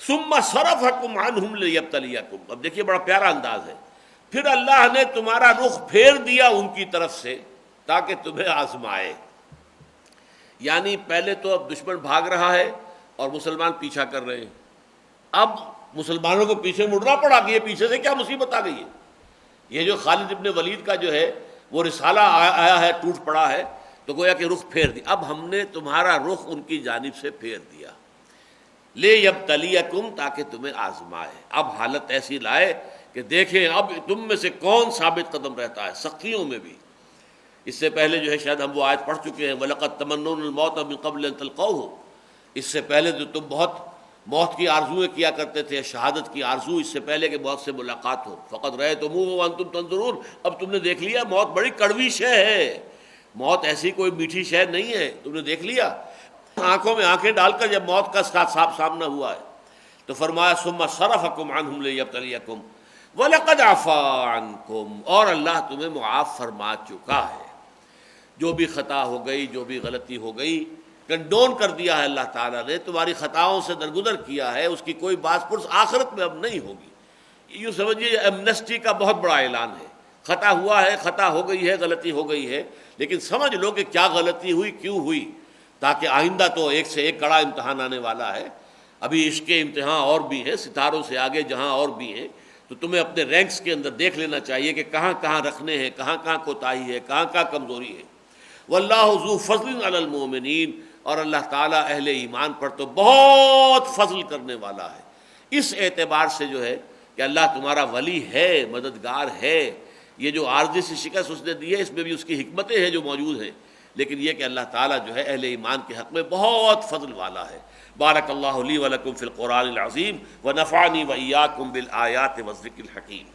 ثم صرفکم عنہم لیبتلیکم، اب دیکھیے بڑا پیارا انداز ہے، پھر اللہ نے تمہارا رخ پھیر دیا ان کی طرف سے تاکہ تمہیں آزمائے۔ یعنی پہلے تو اب دشمن بھاگ رہا ہے اور مسلمان پیچھا کر رہے ہیں، اب مسلمانوں کو پیچھے مڑنا پڑا کہ یہ پیچھے سے کیا مصیبت آ گئی ہے۔ یہ جو خالد ابن ولید کا جو ہے وہ رسالہ آیا ہے، ٹوٹ پڑا ہے، تو گویا کہ رخ پھیر دیا، اب ہم نے تمہارا رخ ان کی جانب سے پھیر دیا، لیبتلیکم، تاکہ تمہیں آزمائے۔ اب حالت ایسی لائے کہ دیکھیں اب تم میں سے کون ثابت قدم رہتا ہے سختیوں میں بھی۔ اس سے پہلے جو ہے شاید ہم وہ آیت پڑھ چکے ہیں، وَلَقَدْ تَمَنُّونَ الْمَوْتَ مِن قَبْلِ أَن تَلْقَوْهُ، اس سے پہلے تو تم بہت موت کی آرزویں کیا کرتے تھے، شہادت کی آرزو، اس سے پہلے کہ موت سے ملاقات ہو۔ فَقَدْ رَأَيْتُمُوهُ وَأَنْتُمْ تَنظُرُونَ، اب تم نے دیکھ لیا، موت بڑی کڑوی شے ہے، موت ایسی کوئی میٹھی شے نہیں ہے، تم نے دیکھ لیا۔ آنکھوں میں آنکھیں ڈال کر جب موت کا صاف سامنا ہوا ہے تو فرمایا ثم صرفکم عنہم لیبتلیکم وَلَقَدْ عَفَا عَنْکُمْ، اور اللہ تمہیں معاف فرما چکا ہے۔ جو بھی خطا ہو گئی، جو بھی غلطی ہو گئی، کنڈون کر دیا ہے اللہ تعالیٰ نے، تمہاری خطاؤں سے درگزر کیا ہے، اس کی کوئی باز پرس آخرت میں اب نہیں ہوگی۔ یوں سمجھیے ایمنسٹی کا بہت بڑا اعلان ہے، خطا ہوا ہے، خطا ہو گئی ہے، غلطی ہو گئی ہے، لیکن سمجھ لو کہ کیا غلطی ہوئی، کیوں ہوئی، تاکہ آئندہ تو ایک سے ایک کڑا امتحان آنے والا ہے۔ ابھی عشق کے امتحان اور بھی ہیں، ستاروں سے آگے جہاں اور بھی ہیں، تو تمہیں اپنے رینکس کے اندر دیکھ لینا چاہیے کہ کہاں کہاں رکھنے ہیں، کہاں کہاں کوتاہی ہے، کہاں کہاں کمزوری ہے۔ واللہ ذو فضل علی المؤمنین، اور اللہ تعالیٰ اہل ایمان پر تو بہت فضل کرنے والا ہے۔ اس اعتبار سے جو ہے کہ اللہ تمہارا ولی ہے، مددگار ہے، یہ جو عارضی سی شکست اس نے دی ہے اس میں بھی اس کی حکمتیں ہیں جو موجود ہیں، لیکن یہ کہ اللہ تعالیٰ جو ہے اہل ایمان کے حق میں بہت فضل والا ہے۔ بارک اللہ لی ولکم فی القرآن العظیم ونفعنی وإیاکم بالآیات والذکر الحکیم۔